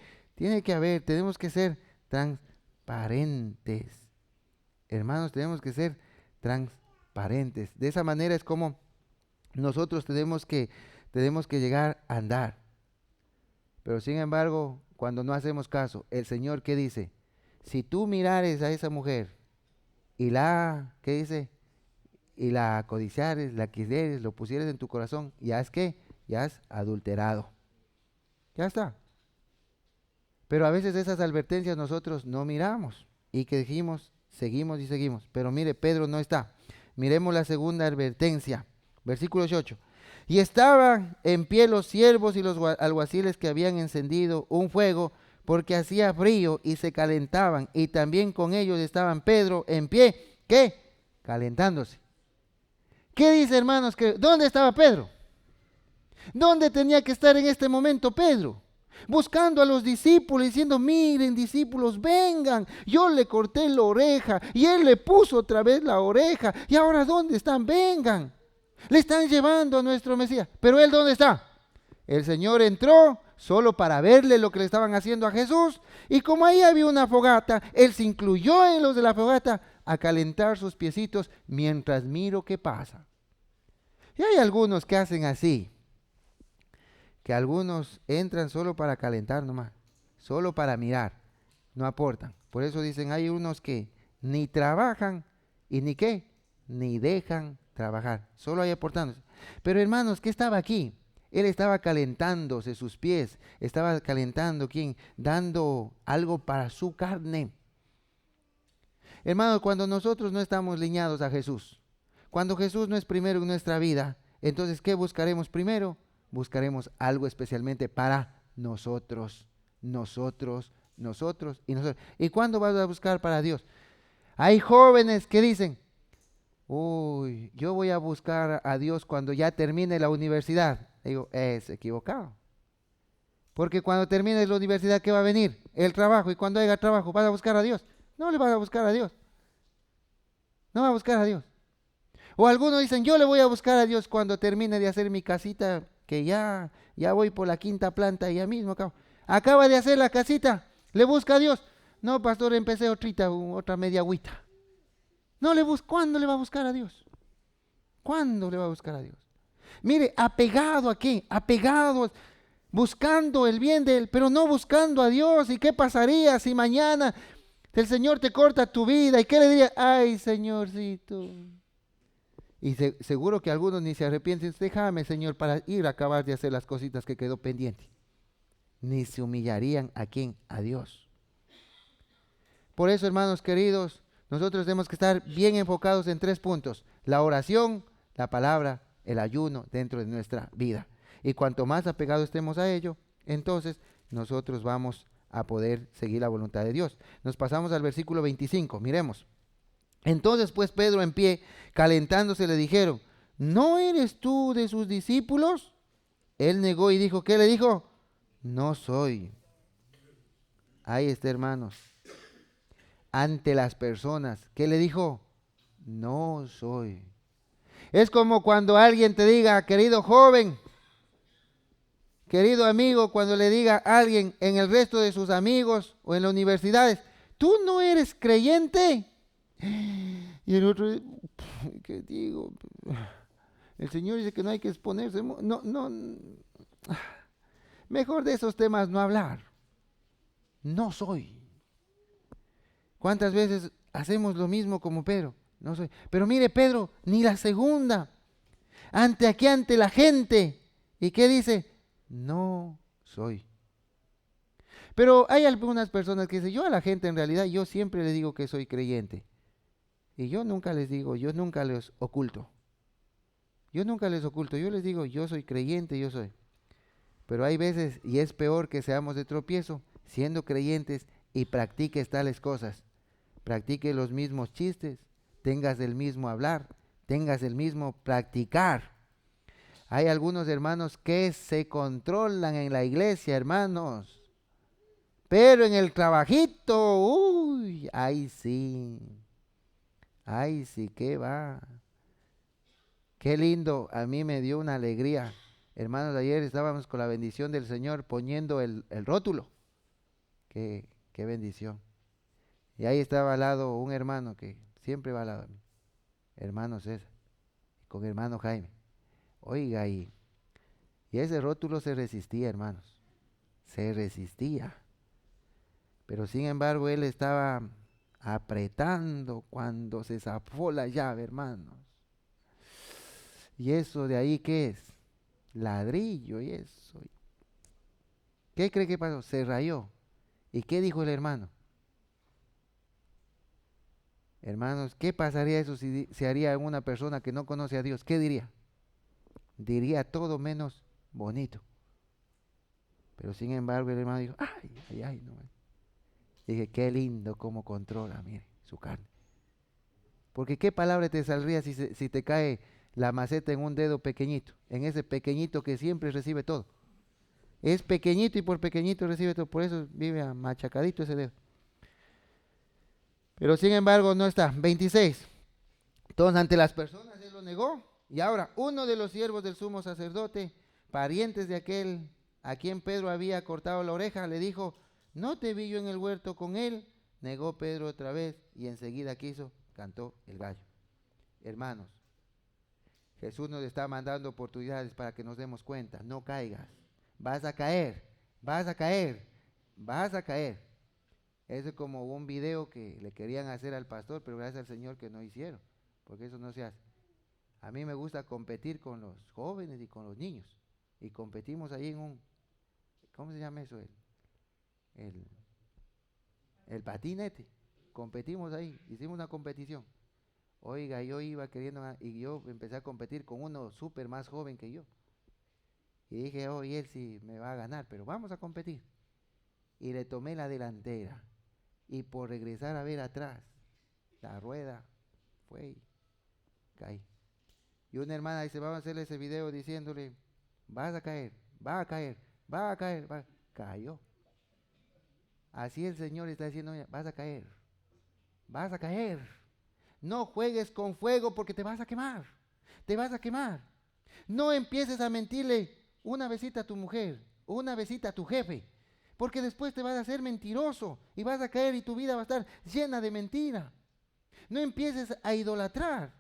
Tenemos que ser transparentes. Hermanos, tenemos que ser transparentes. De esa manera es como nosotros tenemos que llegar a andar. Pero sin embargo, cuando no hacemos caso, el Señor, ¿qué dice? Si tú mirares a esa mujer y ¿qué dice? Y la codiciares, la quisieres, lo pusieres en tu corazón, ¿ya es qué? Ya has adulterado. Ya está. Pero a veces esas advertencias nosotros no miramos y que dijimos, seguimos y seguimos. Pero mire, Pedro no está. Miremos la segunda advertencia, versículo 8. Y estaban en pie los siervos y los alguaciles que habían encendido un fuego porque hacía frío y se calentaban. Y también con ellos estaban Pedro en pie, ¿qué? Calentándose. ¿Qué dice, hermanos? ¿Dónde estaba Pedro? ¿Dónde tenía que estar en este momento Pedro? Buscando a los discípulos, diciendo, miren discípulos, vengan, yo le corté la oreja y él le puso otra vez la oreja, y ahora ¿dónde están? Vengan, le están llevando a nuestro Mesías, pero él ¿dónde está? El Señor entró solo para verle lo que le estaban haciendo a Jesús, y como ahí había una fogata, él se incluyó en los de la fogata a calentar sus piecitos mientras miro qué pasa. Y hay algunos que hacen así, que algunos entran solo para calentar nomás, solo para mirar, no aportan. Por eso dicen, hay unos que ni trabajan y ni qué, ni dejan trabajar, solo hay aportándose. Pero hermanos, ¿qué estaba aquí? Él estaba calentándose sus pies, estaba calentando, ¿quién? Dando algo para su carne. Hermanos, cuando nosotros no estamos ligados a Jesús, cuando Jesús no es primero en nuestra vida, entonces ¿qué buscaremos primero? Buscaremos algo especialmente para nosotros. ¿Y cuándo vas a buscar para Dios? Hay jóvenes que dicen, uy, yo voy a buscar a Dios cuando ya termine la universidad. Digo, es equivocado. Porque cuando termines la universidad, ¿qué va a venir? El trabajo. Y cuando haya trabajo, ¿vas a buscar a Dios? No le vas a buscar a Dios. No va a buscar a Dios. O algunos dicen, yo le voy a buscar a Dios cuando termine de hacer mi casita, que ya voy por la quinta planta y ya mismo acaba de hacer la casita, le busca a Dios. No, pastor, empecé otra media agüita. No le busca. ¿Cuándo le va a buscar a Dios? ¿Cuándo le va a buscar a Dios? Mire, apegado a qué, apegado, buscando el bien de él, pero no buscando a Dios. ¿Y qué pasaría si mañana el Señor te corta tu vida? ¿Y qué le diría? Ay, Señorcito. Y seguro que algunos ni se arrepienten. Déjame, Señor, para ir a acabar de hacer las cositas que quedó pendiente. Ni se humillarían a quién, a Dios. Por eso, hermanos queridos, nosotros tenemos que estar bien enfocados en 3 puntos: la oración, la palabra, el ayuno dentro de nuestra vida. Y cuanto más apegados estemos a ello, entonces nosotros vamos a poder seguir la voluntad de Dios. Nos pasamos al versículo 25, miremos. Entonces pues Pedro en pie, calentándose, le dijeron, ¿no eres tú de sus discípulos? Él negó y dijo, ¿qué le dijo? No soy. Ahí está, hermanos. Ante las personas, ¿qué le dijo? No soy. Es como cuando alguien te diga, querido joven, querido amigo, cuando le diga a alguien en el resto de sus amigos o en las universidades, ¿tú no eres creyente? Y el otro, ¿qué digo? El Señor dice que no hay que exponerse. No, mejor de esos temas no hablar. No soy. ¿Cuántas veces hacemos lo mismo como Pedro? No soy. Pero mire, Pedro, ni la segunda. Ante la gente. ¿Y qué dice? No soy. Pero hay algunas personas que dicen, yo a la gente en realidad, yo siempre le digo que soy creyente. Y yo nunca les digo, yo nunca les oculto. Yo les digo, yo soy creyente, yo soy. Pero hay veces, y es peor que seamos de tropiezo, siendo creyentes, y practiques tales cosas. Practique los mismos chistes, tengas el mismo hablar, tengas el mismo practicar. Hay algunos hermanos que se controlan en la iglesia, hermanos, pero en el trabajito, uy, ahí sí que va. Qué lindo, a mí me dio una alegría. Hermanos, ayer estábamos con la bendición del Señor poniendo el rótulo. Qué bendición. Y ahí estaba al lado un hermano que siempre va al lado de mí, hermano César, con hermano Jaime. Oiga, y ese rótulo se resistía, hermanos, se resistía. Pero sin embargo él estaba apretando cuando se zafó la llave, hermanos. ¿Y eso de ahí qué es? Ladrillo y eso. ¿Qué cree que pasó? Se rayó. ¿Y qué dijo el hermano? Hermanos, ¿qué pasaría eso si se haría en una persona que no conoce a Dios? ¿Qué diría? Diría todo menos bonito. Pero sin embargo el hermano dijo, ay, ay, ay, no. Dije, qué lindo cómo controla, mire, su carne. Porque qué palabra te saldría si te cae la maceta en un dedo pequeñito, en ese pequeñito que siempre recibe todo. Es pequeñito y por pequeñito recibe todo, por eso vive machacadito ese dedo. Pero sin embargo no está. 26. Entonces ante las personas él lo negó. Y ahora uno de los siervos del sumo sacerdote, parientes de aquel a quien Pedro había cortado la oreja, le dijo, ¿no te vi yo en el huerto con él? Negó Pedro otra vez y enseguida cantó el gallo. Hermanos, Jesús nos está mandando oportunidades para que nos demos cuenta. No caigas. Vas a caer, vas a caer, vas a caer. Eso es como un video que le querían hacer al pastor, pero gracias al Señor que no hicieron, porque eso no se hace. A mí me gusta competir con los jóvenes y con los niños. Y competimos ahí en ¿cómo se llama eso? El, el patinete. Competimos ahí, hicimos una competición. Oiga, yo iba queriendo, y yo empecé a competir con uno súper más joven que yo. Y dije, él sí me va a ganar, pero vamos a competir. Y le tomé la delantera. Y por regresar a ver atrás, la rueda fue y caí. Y una hermana dice, vamos a hacerle ese video diciéndole, vas a caer, va a caer, va a caer, cayó. Así el Señor está diciendo, vas a caer, vas a caer. No juegues con fuego porque te vas a quemar, te vas a quemar. No empieces a mentirle una besita a tu mujer, una besita a tu jefe, porque después te vas a hacer mentiroso y vas a caer y tu vida va a estar llena de mentira. No empieces a idolatrar.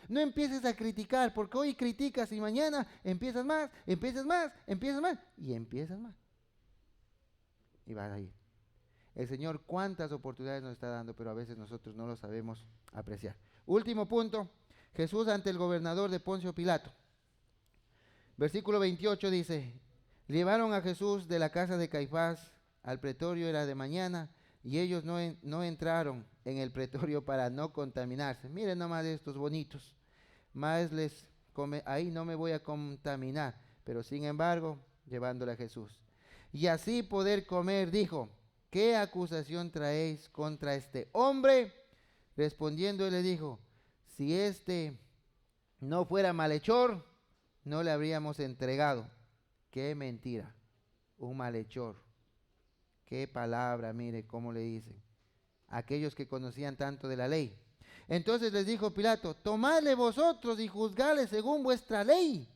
No empieces a criticar, porque hoy criticas y mañana empiezas más, empiezas más, empiezas más y empiezas más. Y vas a ir. El Señor cuántas oportunidades nos está dando, pero a veces nosotros no lo sabemos apreciar. Último punto, Jesús ante el gobernador de Poncio Pilato. Versículo 28 dice, llevaron a Jesús de la casa de Caifás al pretorio, era de mañana, y ellos no entraron en el pretorio para no contaminarse. Miren nomás estos bonitos. Más ahí no me voy a contaminar, pero sin embargo, llevándole a Jesús. Y así poder comer, dijo, ¿qué acusación traéis contra este hombre? Respondiendo él le dijo, si este no fuera malhechor, no le habríamos entregado. Qué mentira, un malhechor. Qué palabra, mire cómo le dicen. Aquellos que conocían tanto de la ley. Entonces les dijo Pilato, tomadle vosotros y juzgadle según vuestra ley.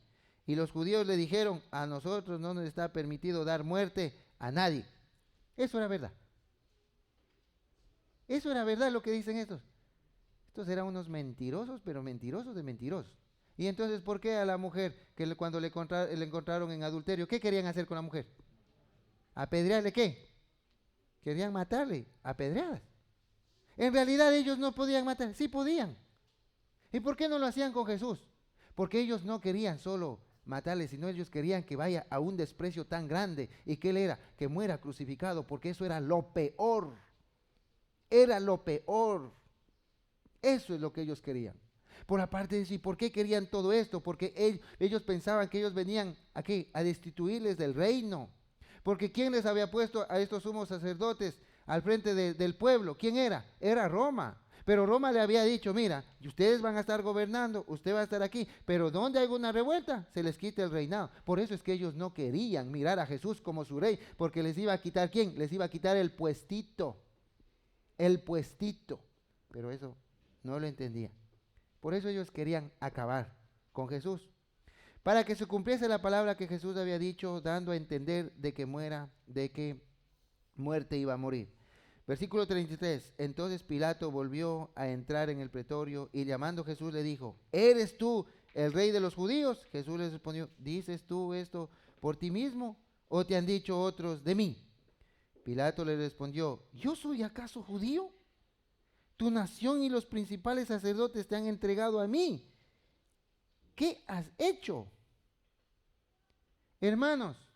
Y los judíos le dijeron, a nosotros no nos está permitido dar muerte a nadie. Eso era verdad. Eso era verdad lo que dicen estos. Estos eran unos mentirosos, pero mentirosos de mentirosos. Y entonces, ¿por qué a la mujer que cuando le encontraron en adulterio, qué querían hacer con la mujer? ¿Apedrearle qué? Querían matarle, apedreadas. En realidad ellos no podían matar, sí podían. ¿Y por qué no lo hacían con Jesús? Porque ellos no querían solo matarle, sino ellos querían que vaya a un desprecio tan grande. ¿Y qué él era? Que muera crucificado, porque eso era lo peor. Era lo peor. Eso es lo que ellos querían. Por aparte de eso, ¿y por qué querían todo esto? Porque ellos pensaban que ellos venían aquí a destituirles del reino. Porque ¿quién les había puesto a estos sumos sacerdotes al frente del pueblo? ¿Quién era? Era Roma. Pero Roma le había dicho, mira, ustedes van a estar gobernando, usted va a estar aquí, pero donde hay una revuelta, se les quita el reinado. Por eso es que ellos no querían mirar a Jesús como su rey, porque les iba a quitar ¿quién? Les iba a quitar el puestito, el puestito. Pero eso no lo entendía. Por eso ellos querían acabar con Jesús. Para que se cumpliese la palabra que Jesús había dicho, dando a entender de que muerte iba a morir. Versículo 33. Entonces Pilato volvió a entrar en el pretorio y llamando a Jesús le dijo, ¿eres tú el rey de los judíos? Jesús le respondió, ¿dices tú esto por ti mismo o te han dicho otros de mí? Pilato le respondió, ¿yo soy acaso judío? Tu nación y los principales sacerdotes te han entregado a mí. ¿Qué has hecho? Hermanos,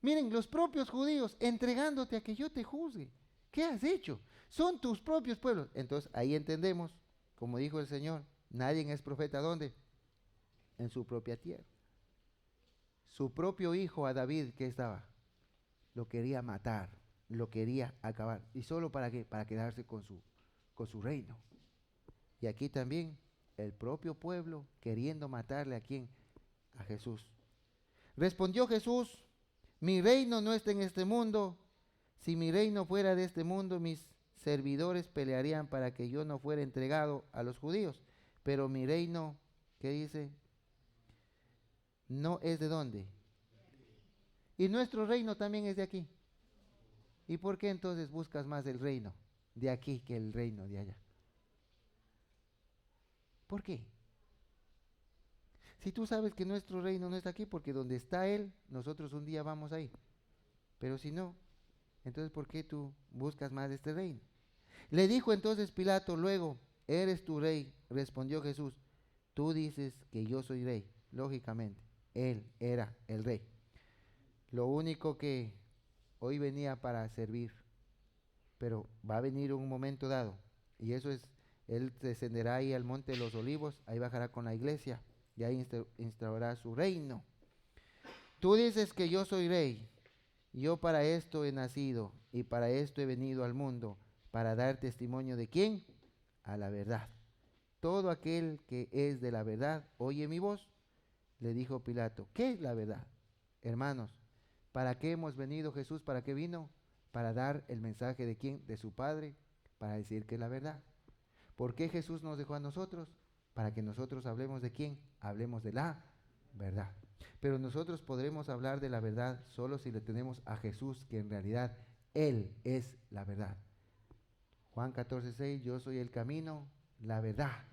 miren, los propios judíos entregándote a que yo te juzgue. ¿Qué has hecho? Son tus propios pueblos. Entonces ahí entendemos, como dijo el Señor, nadie es profeta ¿dónde? En su propia tierra. Su propio hijo a David, ¿qué estaba? Lo quería matar, lo quería acabar. ¿Y solo para qué? Para quedarse con su reino. Y aquí también el propio pueblo queriendo matarle a quién? A Jesús. Respondió Jesús, mi reino no está en este mundo. Si mi reino fuera de este mundo, mis servidores pelearían para que yo no fuera entregado a los judíos. Pero mi reino, ¿qué dice? No es de dónde. Y nuestro reino también es de aquí. ¿Y por qué entonces buscas más el reino de aquí que el reino de allá? ¿Por qué? Si tú sabes que nuestro reino no está aquí, porque donde está Él, nosotros un día vamos ahí. Pero si no, entonces ¿por qué tú buscas más de este reino? Le dijo entonces Pilato luego, ¿eres tu rey? Respondió Jesús, tú dices que yo soy rey. Lógicamente, Él era el rey. Lo único que hoy venía para servir, pero va a venir un momento dado, y eso es, Él descenderá ahí al monte de los olivos, ahí bajará con la iglesia, y ahí instaurará su reino. Tú dices que yo soy rey, yo para esto he nacido, y para esto he venido al mundo, para dar testimonio de ¿quién? A la verdad. Todo aquel que es de la verdad oye mi voz. Le dijo Pilato, ¿qué es la verdad? Hermanos, ¿para qué hemos venido Jesús? ¿Para qué vino? Para dar el mensaje de quién, de su Padre, para decir que es la verdad. ¿Por qué Jesús nos dejó a nosotros? Para que nosotros hablemos de quién, hablemos de la verdad. Pero nosotros podremos hablar de la verdad solo si le tenemos a Jesús, que en realidad Él es la verdad. Juan 14:6, yo soy el camino, la verdad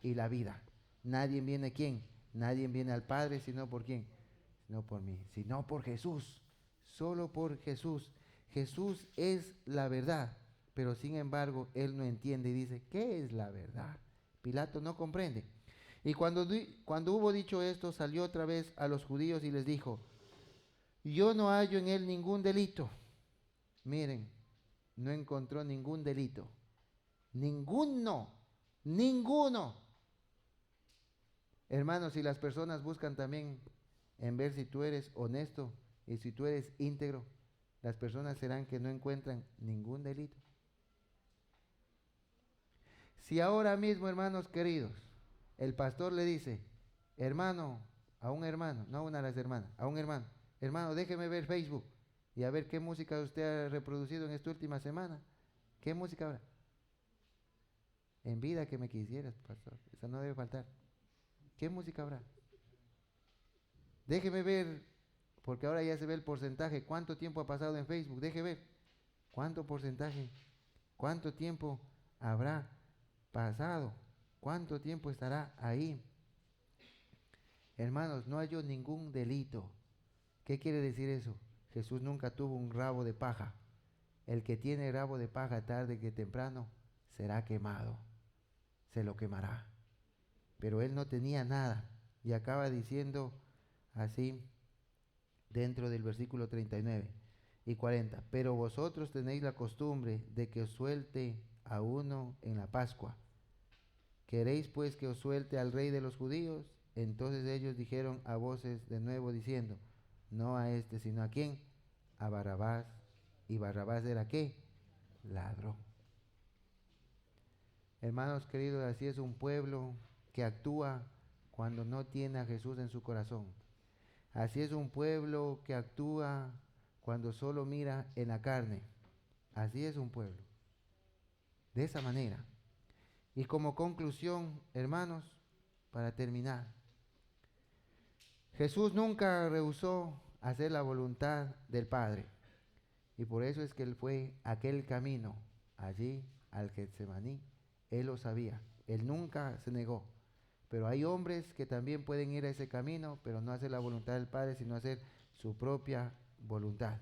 y la vida. Nadie viene a quién, nadie viene al Padre sino por quién, no por mí, sino por Jesús, solo por Jesús. Jesús es la verdad, pero sin embargo él no entiende y dice, ¿qué es la verdad? Pilato no comprende. Y cuando hubo dicho esto, salió otra vez a los judíos y les dijo, yo no hallo en él ningún delito. Miren, no encontró ningún delito. Ninguno, ninguno. Hermanos, si las personas buscan también en ver si tú eres honesto y si tú eres íntegro, las personas serán que no encuentran ningún delito. Si ahora mismo, hermanos queridos, el pastor le dice, hermano, a un hermano, no a una de las hermanas, a un hermano, hermano, déjeme ver Facebook y a ver qué música usted ha reproducido en esta última semana. ¿Qué música habrá? En vida que me quisieras, pastor, esa no debe faltar. ¿Qué música habrá? Déjeme ver, porque ahora ya se ve el porcentaje, cuánto tiempo ha pasado en Facebook, deje ver, cuánto porcentaje, cuánto tiempo habrá pasado, cuánto tiempo estará ahí. Hermanos, no halló ningún delito. ¿Qué quiere decir eso? Jesús nunca tuvo un rabo de paja. El que tiene rabo de paja tarde que temprano será quemado, se lo quemará. Pero él no tenía nada y acaba diciendo así dentro del versículo 39 y 40, pero vosotros tenéis la costumbre de que os suelte a uno en la Pascua. ¿Queréis pues que os suelte al rey de los judíos? Entonces ellos dijeron a voces de nuevo diciendo, no a este, sino a quién, a Barrabás. ¿Y Barrabás era qué? Ladrón. Hermanos queridos, así es un pueblo que actúa cuando no tiene a Jesús en su corazón. Así es un pueblo que actúa cuando solo mira en la carne. Así es un pueblo. De esa manera. Y como conclusión, hermanos, para terminar, Jesús nunca rehusó hacer la voluntad del Padre. Y por eso es que Él fue aquel camino allí al Getsemaní. Él lo sabía. Él nunca se negó. Pero hay hombres que también pueden ir a ese camino, pero no hacer la voluntad del Padre, sino hacer su propia voluntad.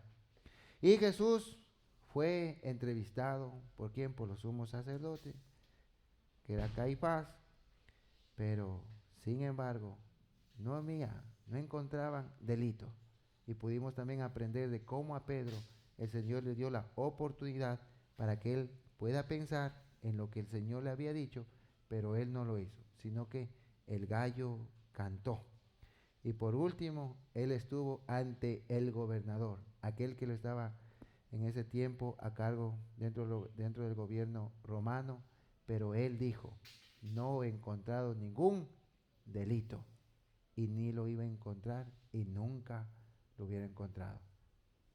Y Jesús fue entrevistado, ¿por quién? Por los sumos sacerdotes, que era Caifás, pero sin embargo, no encontraban delito. Y pudimos también aprender de cómo a Pedro el Señor le dio la oportunidad para que él pueda pensar en lo que el Señor le había dicho, pero él no lo hizo, sino que el gallo cantó. Y por último, él estuvo ante el gobernador, aquel que lo estaba en ese tiempo a cargo dentro del gobierno romano, pero él dijo, no he encontrado ningún delito, y ni lo iba a encontrar y nunca lo hubiera encontrado.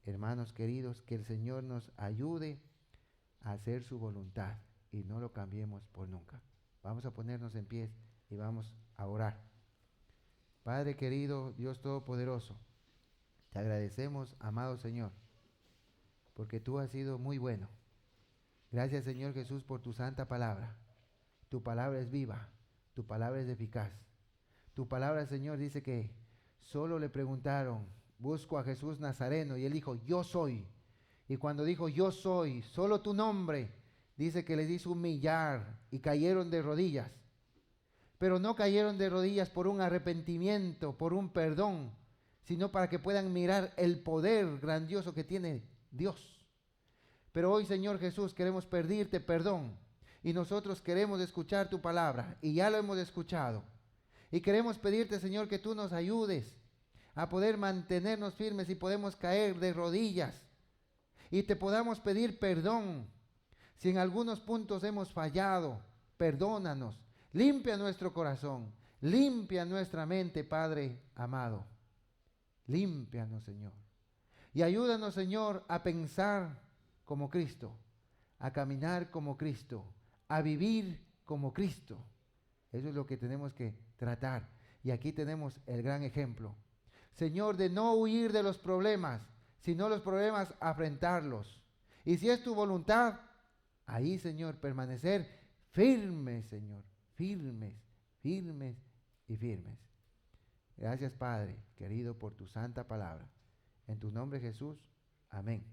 Hermanos queridos, que el Señor nos ayude a hacer su voluntad y no lo cambiemos por nunca. Vamos a ponernos en pie y vamos a orar. Padre querido, Dios Todopoderoso, te agradecemos, amado Señor, porque tú has sido muy bueno. Gracias, Señor Jesús, por tu santa palabra. Tu palabra es viva, tu palabra es eficaz. Tu palabra, Señor, dice que solo le preguntaron, busco a Jesús Nazareno, y él dijo, yo soy. Y cuando dijo, yo soy, solo tu nombre, dice que les hizo humillar y cayeron de rodillas. Pero no cayeron de rodillas por un arrepentimiento, por un perdón, sino para que puedan mirar el poder grandioso que tiene Dios. Pero hoy, Señor Jesús, queremos pedirte perdón y nosotros queremos escuchar tu palabra y ya lo hemos escuchado. Y queremos pedirte, Señor, que tú nos ayudes a poder mantenernos firmes y podemos caer de rodillas y te podamos pedir perdón. Si en algunos puntos hemos fallado, perdónanos. Limpia nuestro corazón, limpia nuestra mente, Padre amado. Límpianos, Señor. Y ayúdanos, Señor, a pensar como Cristo, a caminar como Cristo, a vivir como Cristo. Eso es lo que tenemos que tratar. Y aquí tenemos el gran ejemplo. Señor, de no huir de los problemas, sino los problemas afrontarlos. Y si es tu voluntad, ahí, Señor, permanecer firmes, Señor. Firmes, firmes y firmes. Gracias, Padre, querido, por tu santa palabra. En tu nombre, Jesús. Amén.